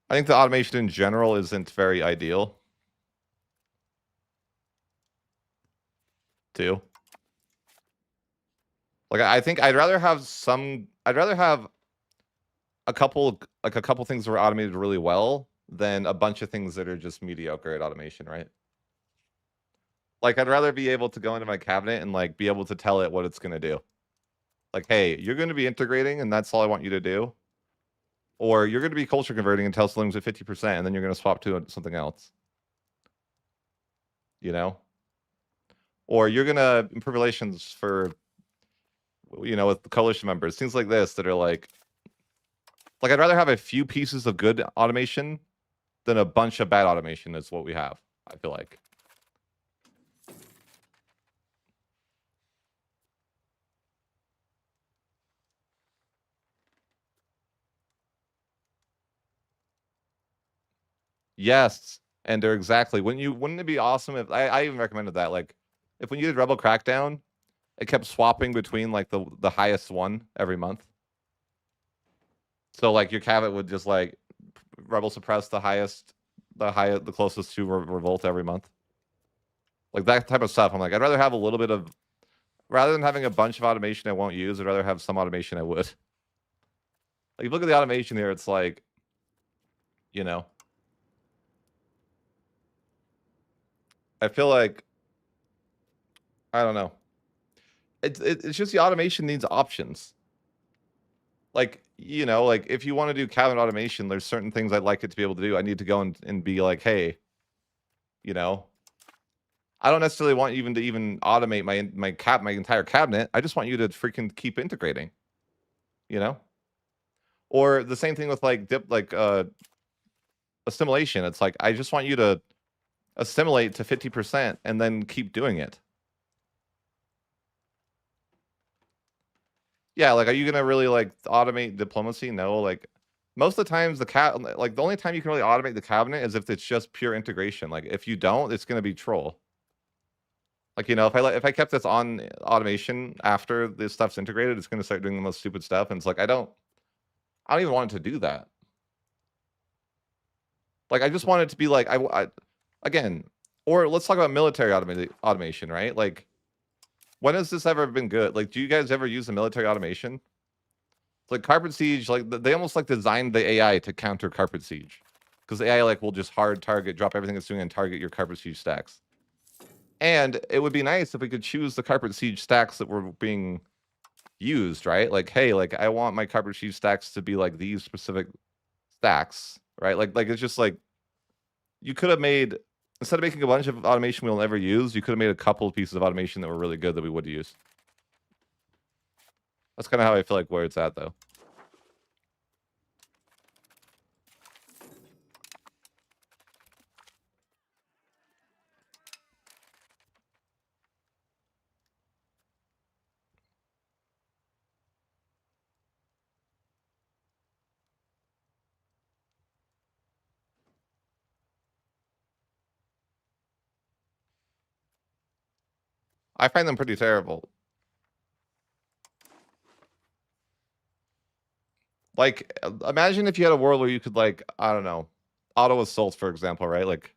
Speaker 1: I think the automation in general isn't very ideal, too. Like, I think I'd rather have a couple things that were automated really well than a bunch of things that are just mediocre at automation, right? Like, I'd rather be able to go into my cabinet and like be able to tell it what it's gonna do. Like, hey, you're gonna be integrating, and that's all I want you to do. Or you're gonna be culture converting and tell Slims at 50%, and then you're gonna swap to something else. You know? Or you're gonna improve relations for, with the coalition members, things like this that are like I'd rather have a few pieces of good automation than a bunch of bad automation is what we have, I feel like. Yes, and they're exactly. Wouldn't it be awesome if I even recommended that, like, if when you did Rebel Crackdown, it kept swapping between like the highest one every month. So like your cabinet would just like Rebel suppress the closest to Revolt every month. Like that type of stuff. I'm like, I'd rather have a little bit of, rather than having a bunch of automation I won't use, I'd rather have some automation I would. Like, you look at the automation here, it's like, you know, I feel like, I don't know. It's just the automation needs options. Like, like if you want to do cabinet automation, there's certain things I'd like it to be able to do. I need to go and be like, hey, you know, I don't necessarily want even to automate my entire cabinet. I just want you to freaking keep integrating, you know? Or the same thing with like assimilation. It's like I just want you to assimilate to 50% and then keep doing it. Yeah, like, are you gonna really like automate diplomacy? No, like most of the times the only time you can really automate the cabinet is if it's just pure integration. Like if you don't, it's gonna be troll. Like, if I kept this on automation after this stuff's integrated, it's gonna start doing the most stupid stuff. And it's like I don't even want it to do that. Like I just want it to be like again, or let's talk about military automation, right? Like when has this ever been good? Like, do you guys ever use the military automation? Like Carpet Siege, like they almost like designed the AI to counter Carpet Siege, because the AI like will just hard target, drop everything it's doing, and target your Carpet Siege stacks. And it would be nice if we could choose the Carpet Siege stacks that were being used, right? Like, hey, like I want my Carpet Siege stacks to be like these specific stacks, right? Like it's just like you could have made, instead of making a bunch of automation we'll never use, you could have made a couple of pieces of automation that were really good that we would use. That's kind of how I feel like where it's at, though. I find them pretty terrible. Like, imagine if you had a world where you could, like, I don't know, auto assault, for example, right? Like,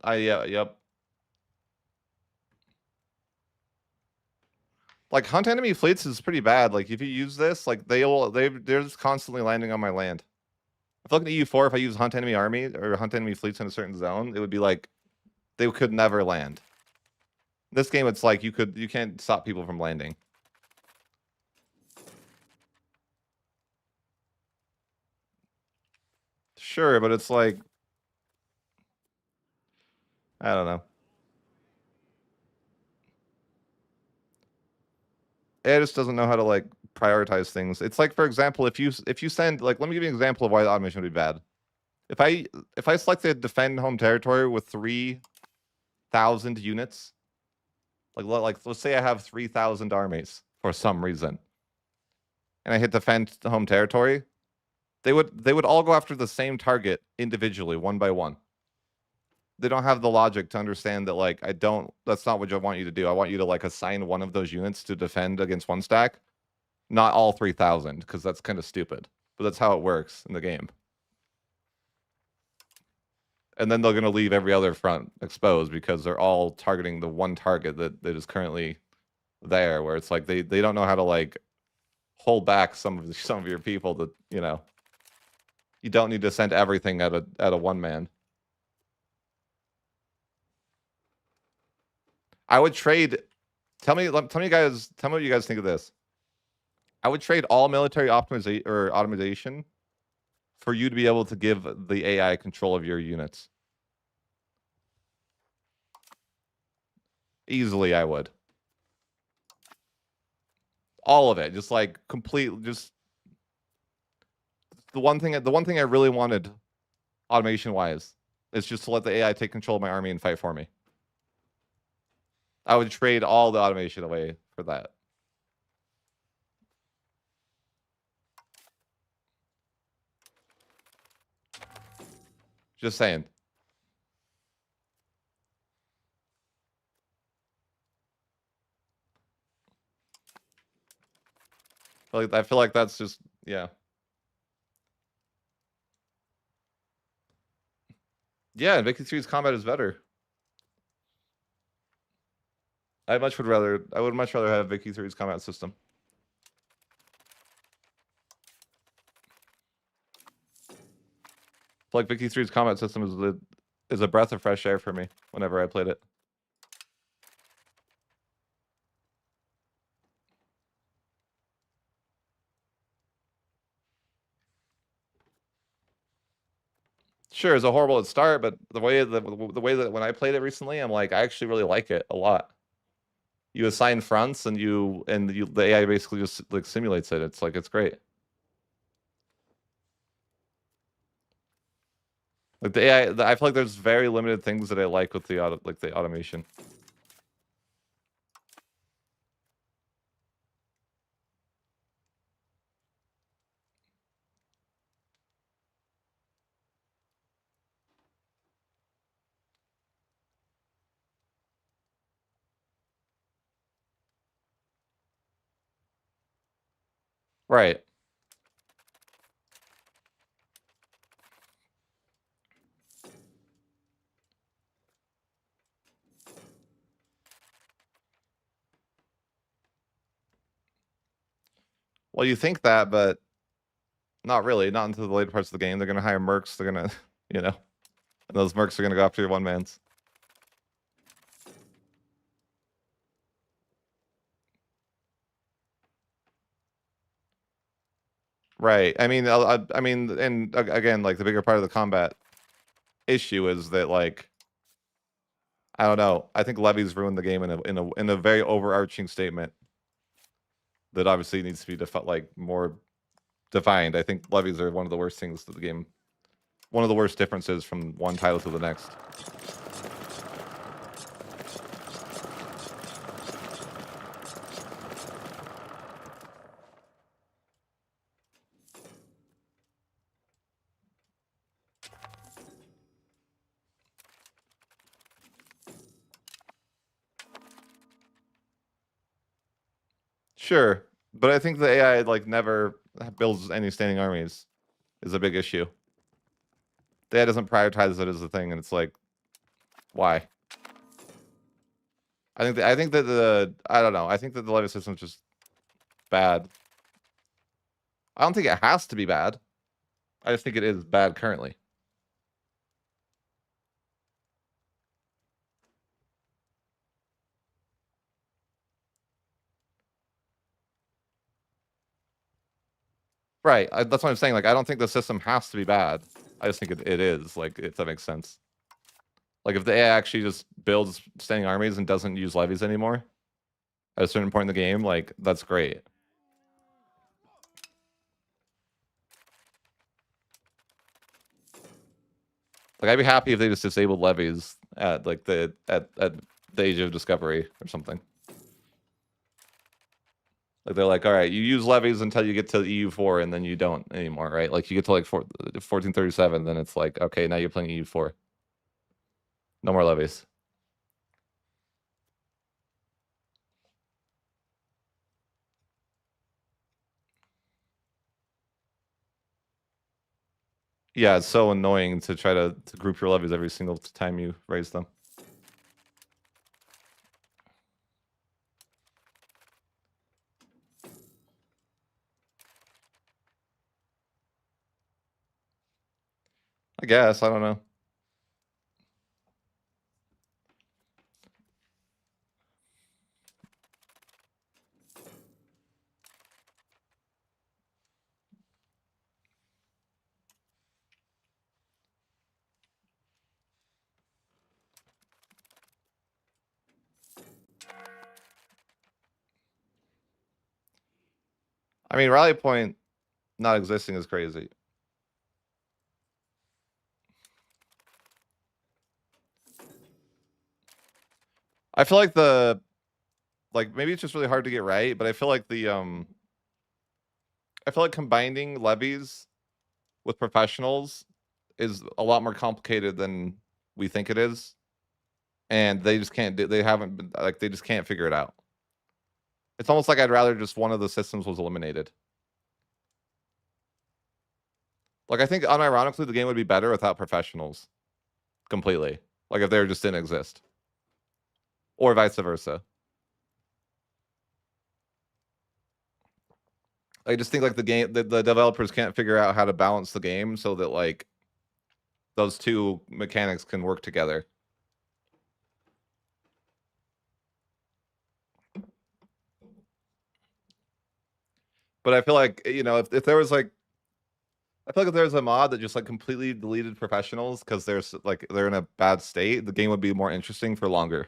Speaker 1: yeah, yep. Like, hunt enemy fleets is pretty bad. Like, if you use this, like, they're just constantly landing on my land. If I look at EU4, if I use hunt enemy army or hunt enemy fleets in a certain zone, it would be like they could never land. This game, it's like you can't stop people from landing. Sure, but it's like, I don't know. AI just doesn't know how to like prioritize things. It's like, for example, if you send, like, let me give you an example of why the automation would be bad. If I selected defend home territory with 3,000 units, like let's say I have 3,000 armies for some reason, and I hit defend home territory, they would all go after the same target individually, one by one. They don't have the logic to understand that, like, that's not what I want you to do. I want you to like assign one of those units to defend against one stack, not all 3,000, because that's kind of stupid. But that's how it works in the game. And then they're going to leave every other front exposed because they're all targeting the one target that is currently there, where it's like they don't know how to like hold back some of your people that, you know, you don't need to send everything at a one man. I would trade. Tell me what you guys think of this. I would trade all military optimization or automation for you to be able to give the AI control of your units. Easily, I would. All of it, just like complete, just the one thing I really wanted, automation wise, is just to let the AI take control of my army and fight for me. I would trade all the automation away for that. Just saying. Like, I feel like that's just, yeah. Yeah, Vicky 3's combat is better. I would much rather have Vicky 3's combat system. Like, Vicky 3's combat system is a breath of fresh air for me whenever I played it. Sure, it's a horrible at start, but the way that when I played it recently, I'm like, I actually really like it a lot. You assign fronts and the AI basically just like simulates it. It's like, it's great. Like the AI, I feel like there's very limited things that I like with the automation. Right. Well, you think that, but not really. Not until the later parts of the game. They're gonna hire mercs. They're gonna, you know, and those mercs are gonna go after your one mans. Right. I mean, and again, like the bigger part of the combat issue is that, like, I don't know. I think levies ruined the game in a very overarching statement that obviously needs to be more defined. I think levies are one of the worst things to the game. One of the worst differences from one title to the next. Sure, but I think the AI like never builds any standing armies is a big issue. The AI doesn't prioritize it as a thing, and it's like, why? I think that the I don't know. I think that the levy system is just bad. I don't think it has to be bad. I just think it is bad currently. Right. That's what I'm saying. Like, I don't think the system has to be bad. I just think it is. Like, if that makes sense. Like, if the AI actually just builds standing armies and doesn't use levies anymore at a certain point in the game, like, that's great. Like, I'd be happy if they just disabled levies at like the age of discovery or something. Like they're like, all right, you use levies until you get to EU4, and then you don't anymore, right? Like you get to like 1437, then it's like, okay, now you're playing EU4. No more levies. Yeah, it's so annoying to try to group your levies every single time you raise them. I guess, I don't know. I mean, rally point not existing is crazy. I feel like maybe it's just really hard to get right, but I feel like I feel like combining levies with professionals is a lot more complicated than we think it is, and they just can't they haven't been like they just can't figure it out. It's almost like I'd rather just one of the systems was eliminated. Like I think unironically the game would be better without professionals completely. Like if they just didn't exist. Or vice versa. I just think like the developers can't figure out how to balance the game so that like those two mechanics can work together. But I feel like, you know, if there was like I feel like if there was a mod that just like completely deleted professionals because there's like they're in a bad state, the game would be more interesting for longer.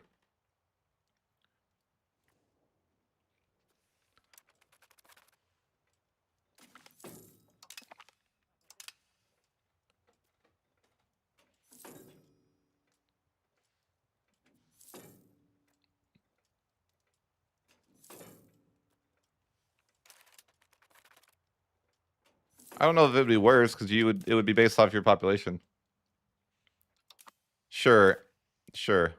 Speaker 1: I don't know if it would be worse because it would be based off your population. Sure. Sure.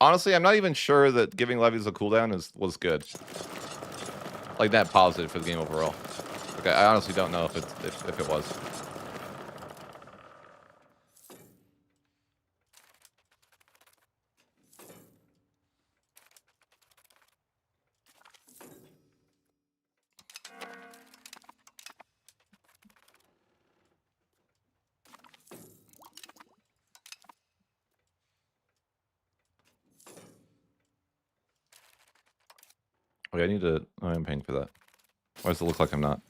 Speaker 1: Honestly, I'm not even sure that giving levies a cooldown was good. Like that positive for the game overall. Okay, I honestly don't know if it was. Okay, I need to. Oh, I'm paying for that. Why does it look like I'm not?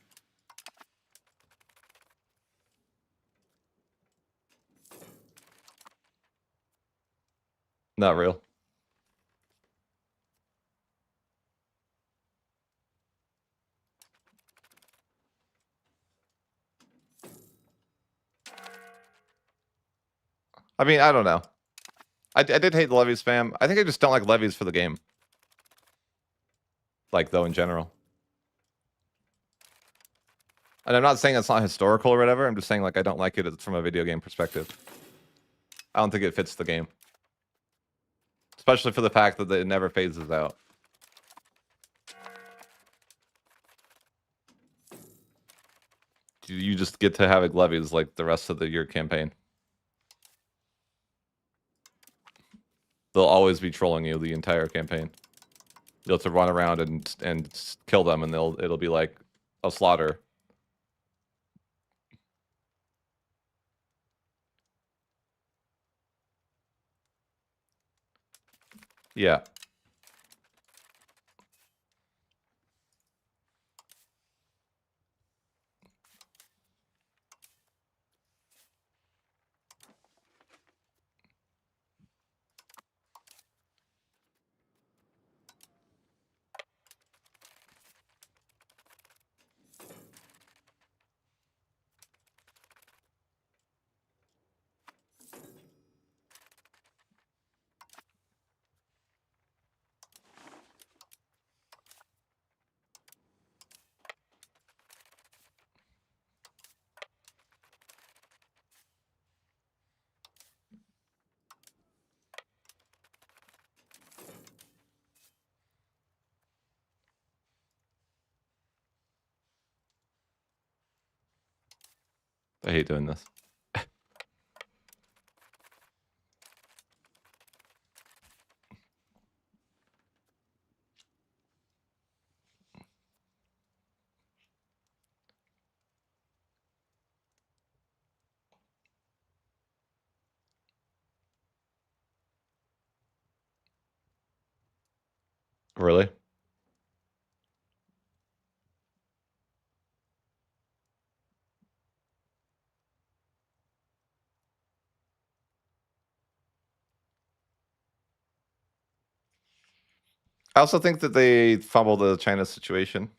Speaker 1: Not real. I mean, I don't know. I did hate the levy spam. I think I just don't like levies for the game. Like, though, in general. And I'm not saying it's not historical or whatever. I'm just saying, like, I don't like it from a video game perspective. I don't think it fits the game. Especially for the fact that it never phases out. You just get to have levies like the rest of your campaign. They'll always be trolling you the entire campaign. You'll have to run around and kill them, and it'll be like a slaughter. Yeah. I hate doing this. Really? I also think that they fumbled the China situation.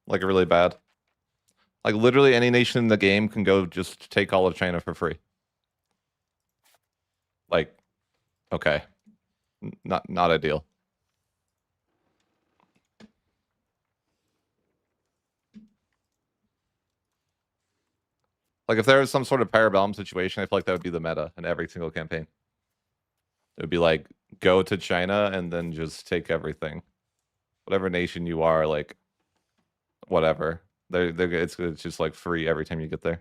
Speaker 1: Like, really bad. Like, literally any nation in the game can go just take all of China for free. Like, okay. Not ideal. Like, if there was some sort of parabellum situation, I feel like that would be the meta in every single campaign. It would be like, go to China and then just take everything. Whatever nation you are, like, whatever. It's just like free every time you get there.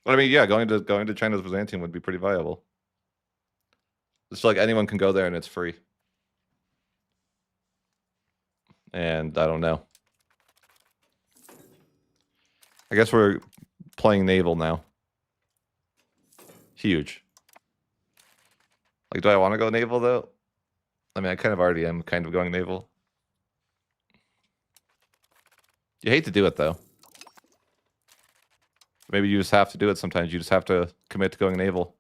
Speaker 1: But I mean, yeah, going to China's Byzantium would be pretty viable. It's like anyone can go there and it's free. And I don't know. I guess we're playing naval now. Huge. Like, do I want to go naval though? I mean, I kind of already am kind of going naval. You hate to do it though. Maybe you just have to do it sometimes. You just have to commit to going naval.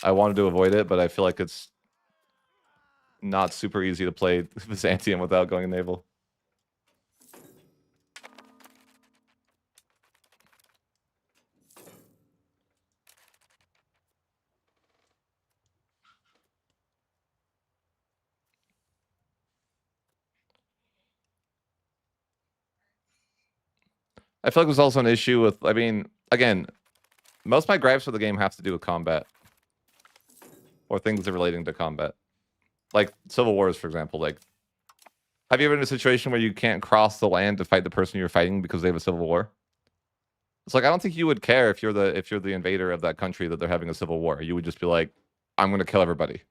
Speaker 1: I wanted to avoid it, but I feel like it's not super easy to play Byzantium without going naval. I feel like there's also an issue with, I mean, again, most of my gripes for the game have to do with combat. Or things that are relating to combat. Like Civil Wars, for example. Like, have you ever been in a situation where you can't cross the land to fight the person you're fighting because they have a civil war? It's like, I don't think you would care if you're the invader of that country that they're having a civil war. You would just be like, I'm gonna kill everybody.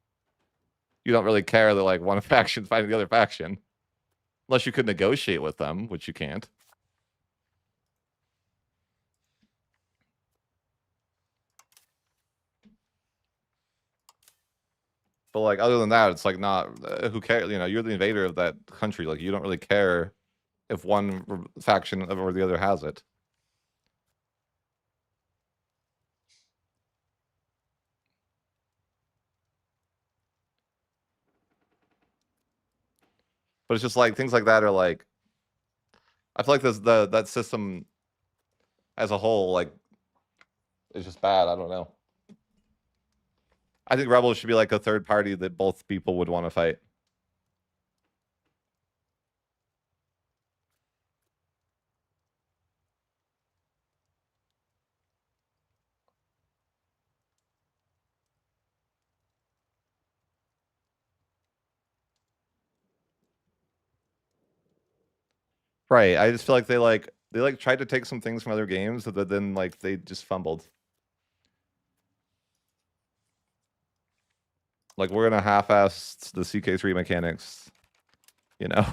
Speaker 1: You don't really care that like one faction's fighting the other faction. Unless you could negotiate with them, which you can't. But like other than that, it's like not who cares? You know, you're the invader of that country. Like you don't really care if one faction or the other has it. But it's just like things like that are like, I feel like that system as a whole, like, it's just bad. I don't know. I think rebels should be like a third party that both people would want to fight. Right. I just feel like they tried to take some things from other games, but then like they just fumbled. Like we're gonna half-ass the CK3 mechanics, you know,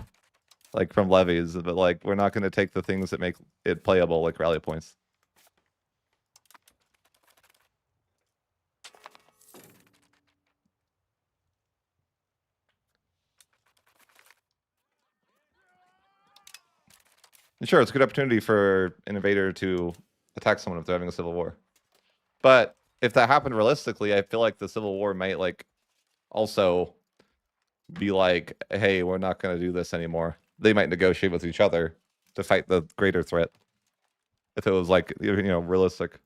Speaker 1: like from levies, but like we're not gonna take the things that make it playable, like rally points. And sure, it's a good opportunity for an invader to attack someone if they're having a civil war. But if that happened realistically, I feel like the civil war might like also be like, hey, we're not going to do this anymore. They might negotiate with each other to fight the greater threat. If it was like, you know, realistic.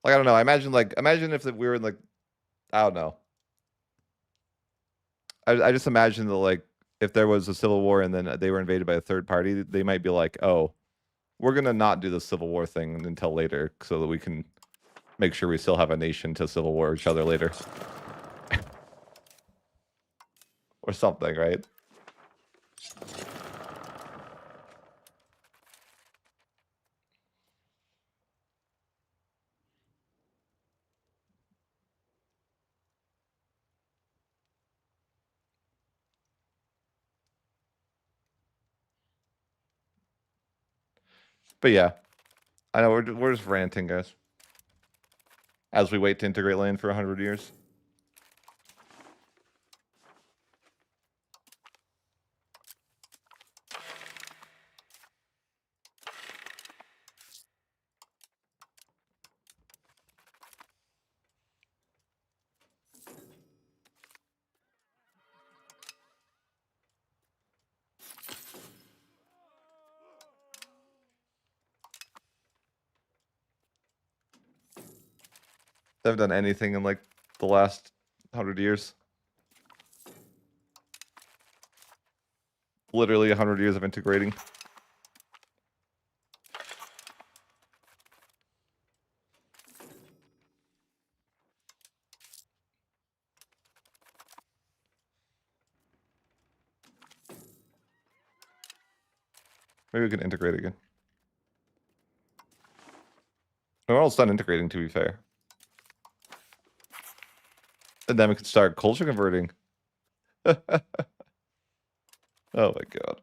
Speaker 1: Like, I don't know. Imagine if we were in like, I don't know. I just imagine that like, if there was a civil war and then they were invaded by a third party, they might be like, oh, we're going to not do the civil war thing until later so that we can make sure we still have a nation to civil war each other later. Or something, right? But yeah, I know we're just ranting, guys. As we wait to integrate land for 100 years. They haven't done anything in like the last 100 years. Literally 100 years of integrating. Maybe we can integrate again. We're almost done integrating, to be fair. And then we can start culture converting. Oh my god.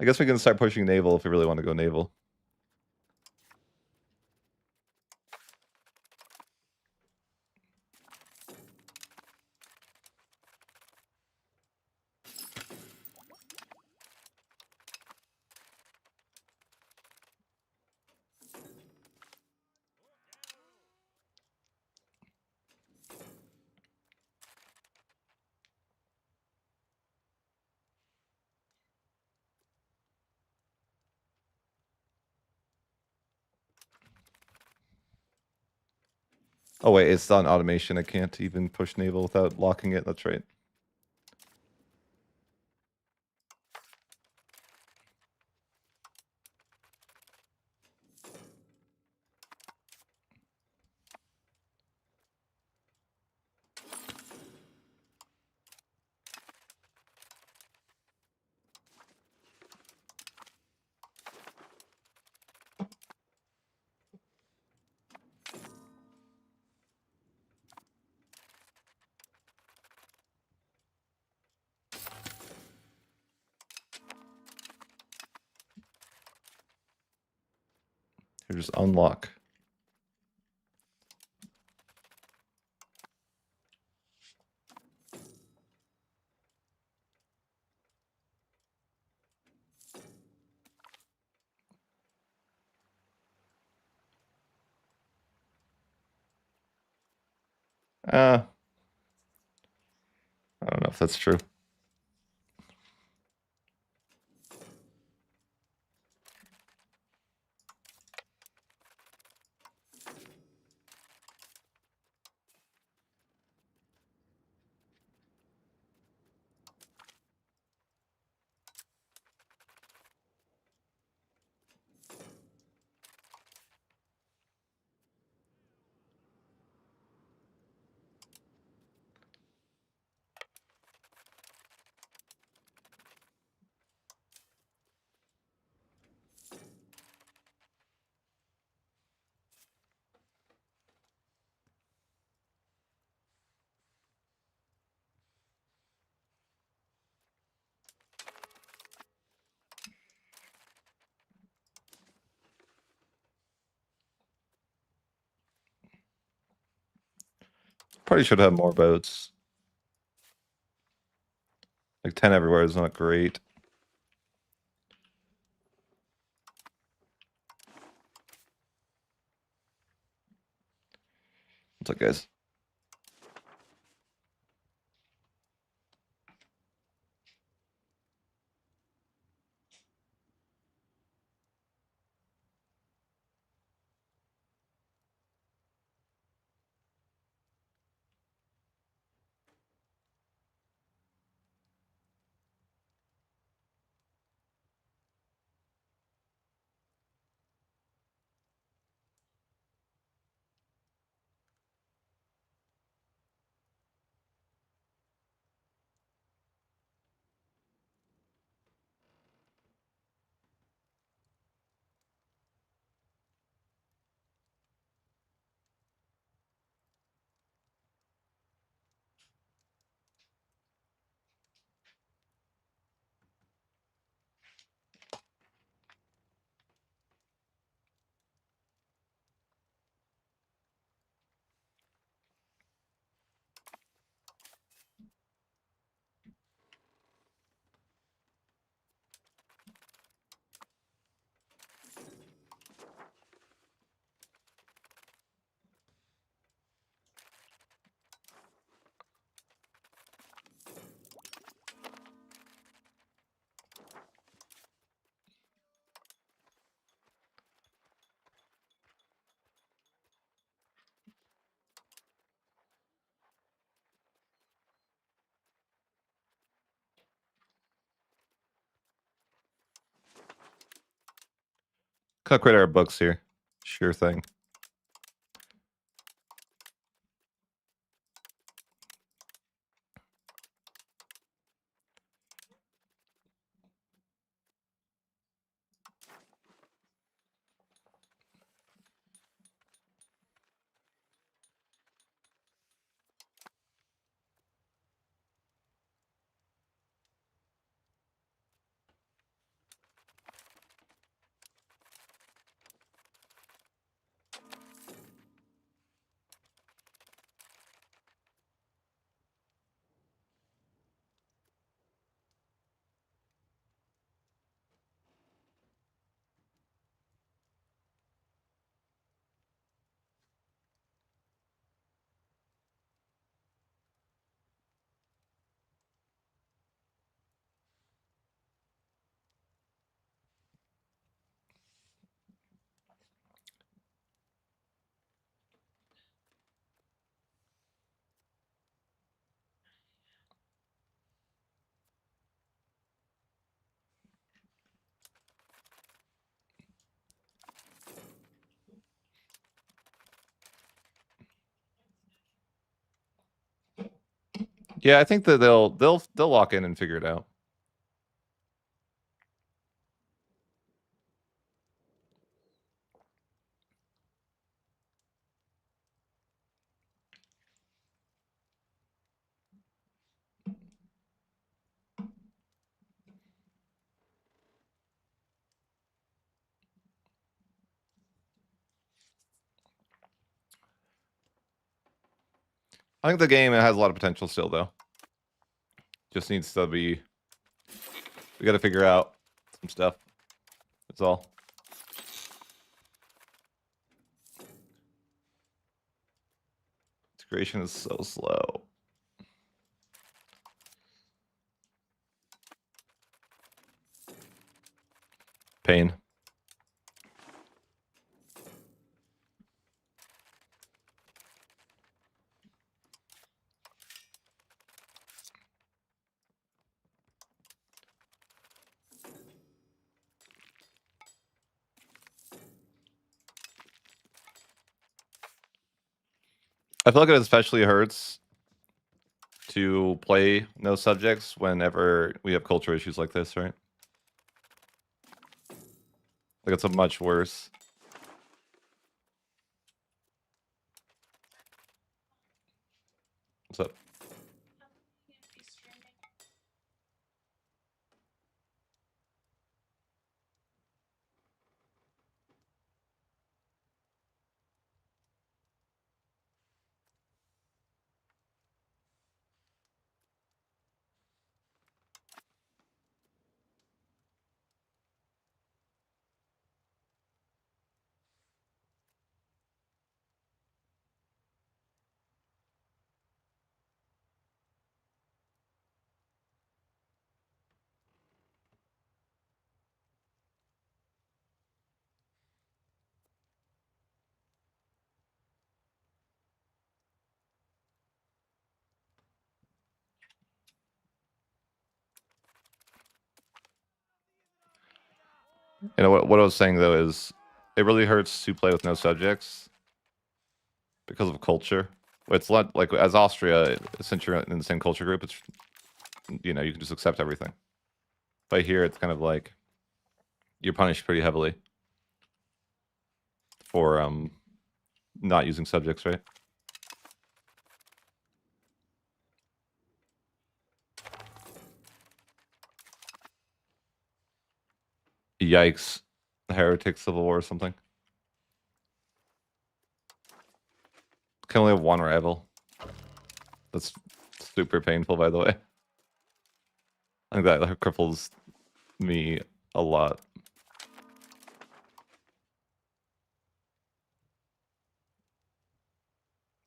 Speaker 1: I guess we can start pushing naval if we really want to go naval. Oh wait, it's on automation. I can't even push naval without locking it. That's right. Here, just unlock. I don't know if that's true. Probably should have more boats. Like 10 everywhere is not great. What's up, guys? Calculate our books here. Sure thing. Yeah, I think that they'll lock in and figure it out. I think the game has a lot of potential still, though. Just needs to be. We got to figure out some stuff. That's all. Creation is so slow. Pain. I feel like it especially hurts to play no subjects whenever we have culture issues like this, right? Like it's a much worse. What's up? You know what I was saying though is it really hurts to play with no subjects because of culture. It's not like as Austria, since you're in the same culture group, it's you know, you can just accept everything. But here it's kind of like you're punished pretty heavily for not using subjects, right? Yikes. Heretic Civil War or something. Can only have one rival. That's super painful, by the way. I think that cripples me a lot.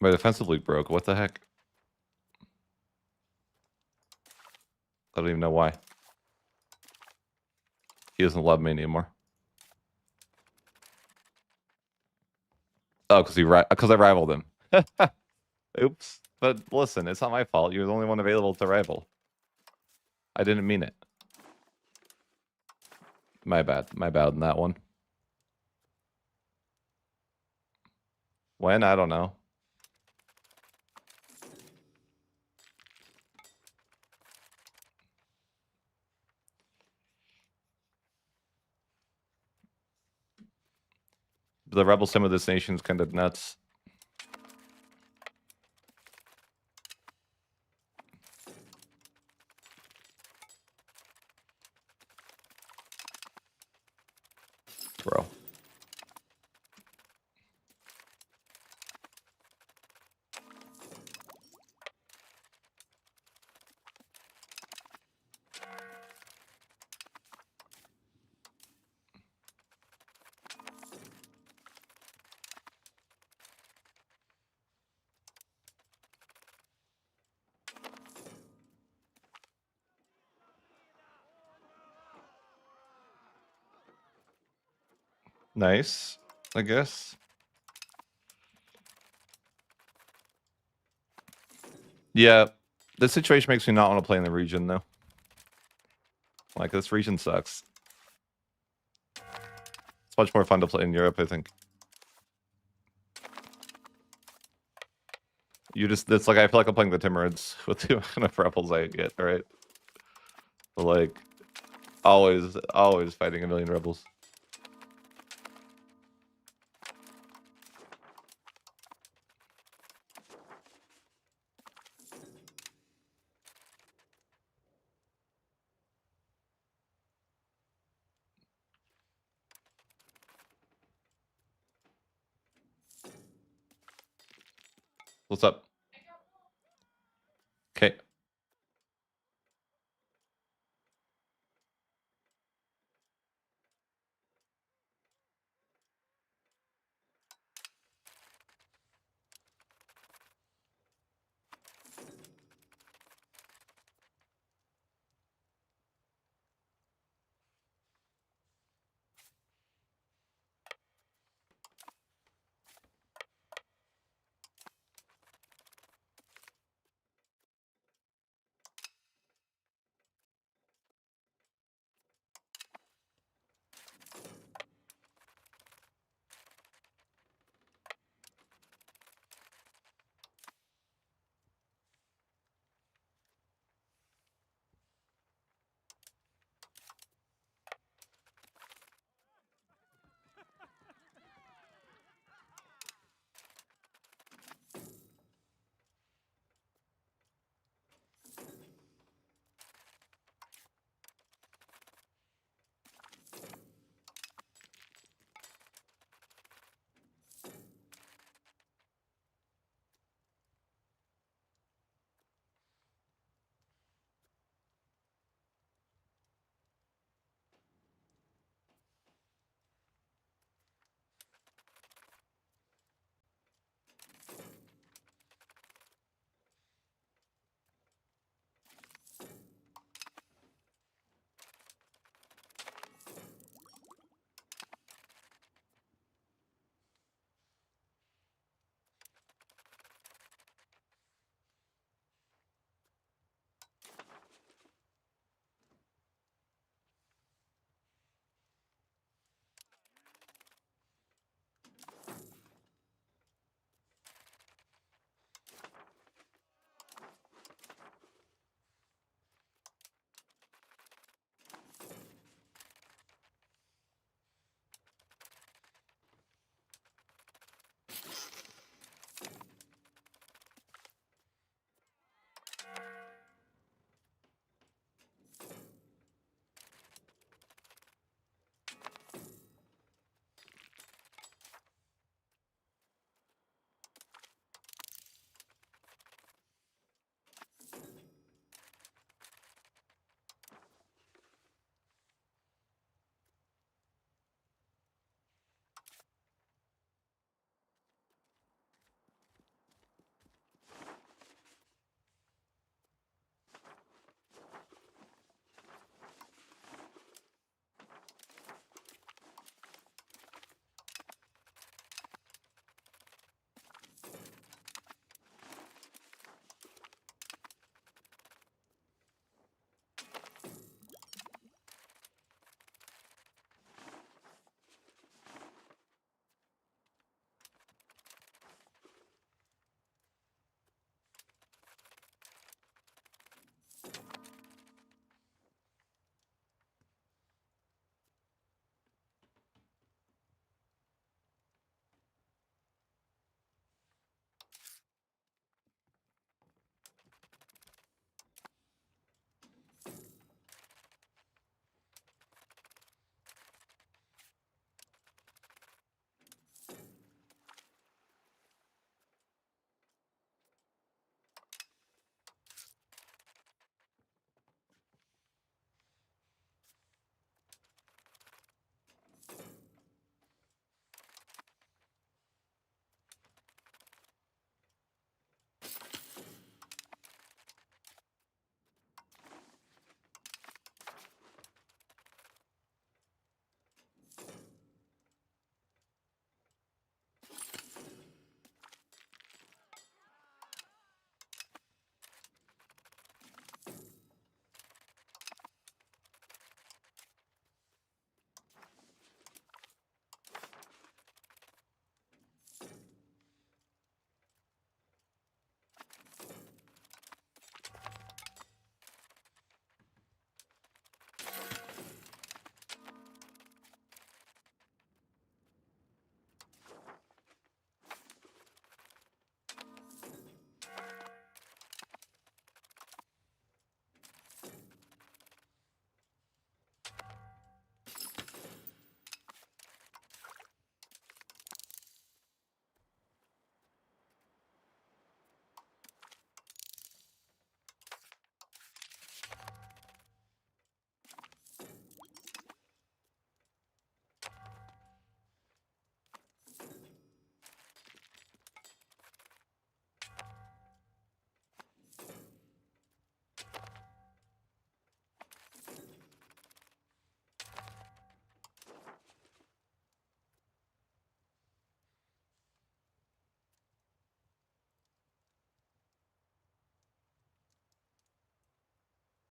Speaker 1: My defensive league broke. What the heck? I don't even know why. He doesn't love me anymore. Oh, because I rivaled him. Oops. But listen, it's not my fault. You're the only one available to rival. I didn't mean it. My bad. My bad on that one. When? I don't know. The rebel sim of this nation is kind of nuts. Bro. Nice, I guess. Yeah, this situation makes me not want to play in the region, though. Like, this region sucks. It's much more fun to play in Europe, I think. It's like, I feel like I'm playing the Timurids with the kind of rebels I get, right? But like, always fighting a million rebels. What's up?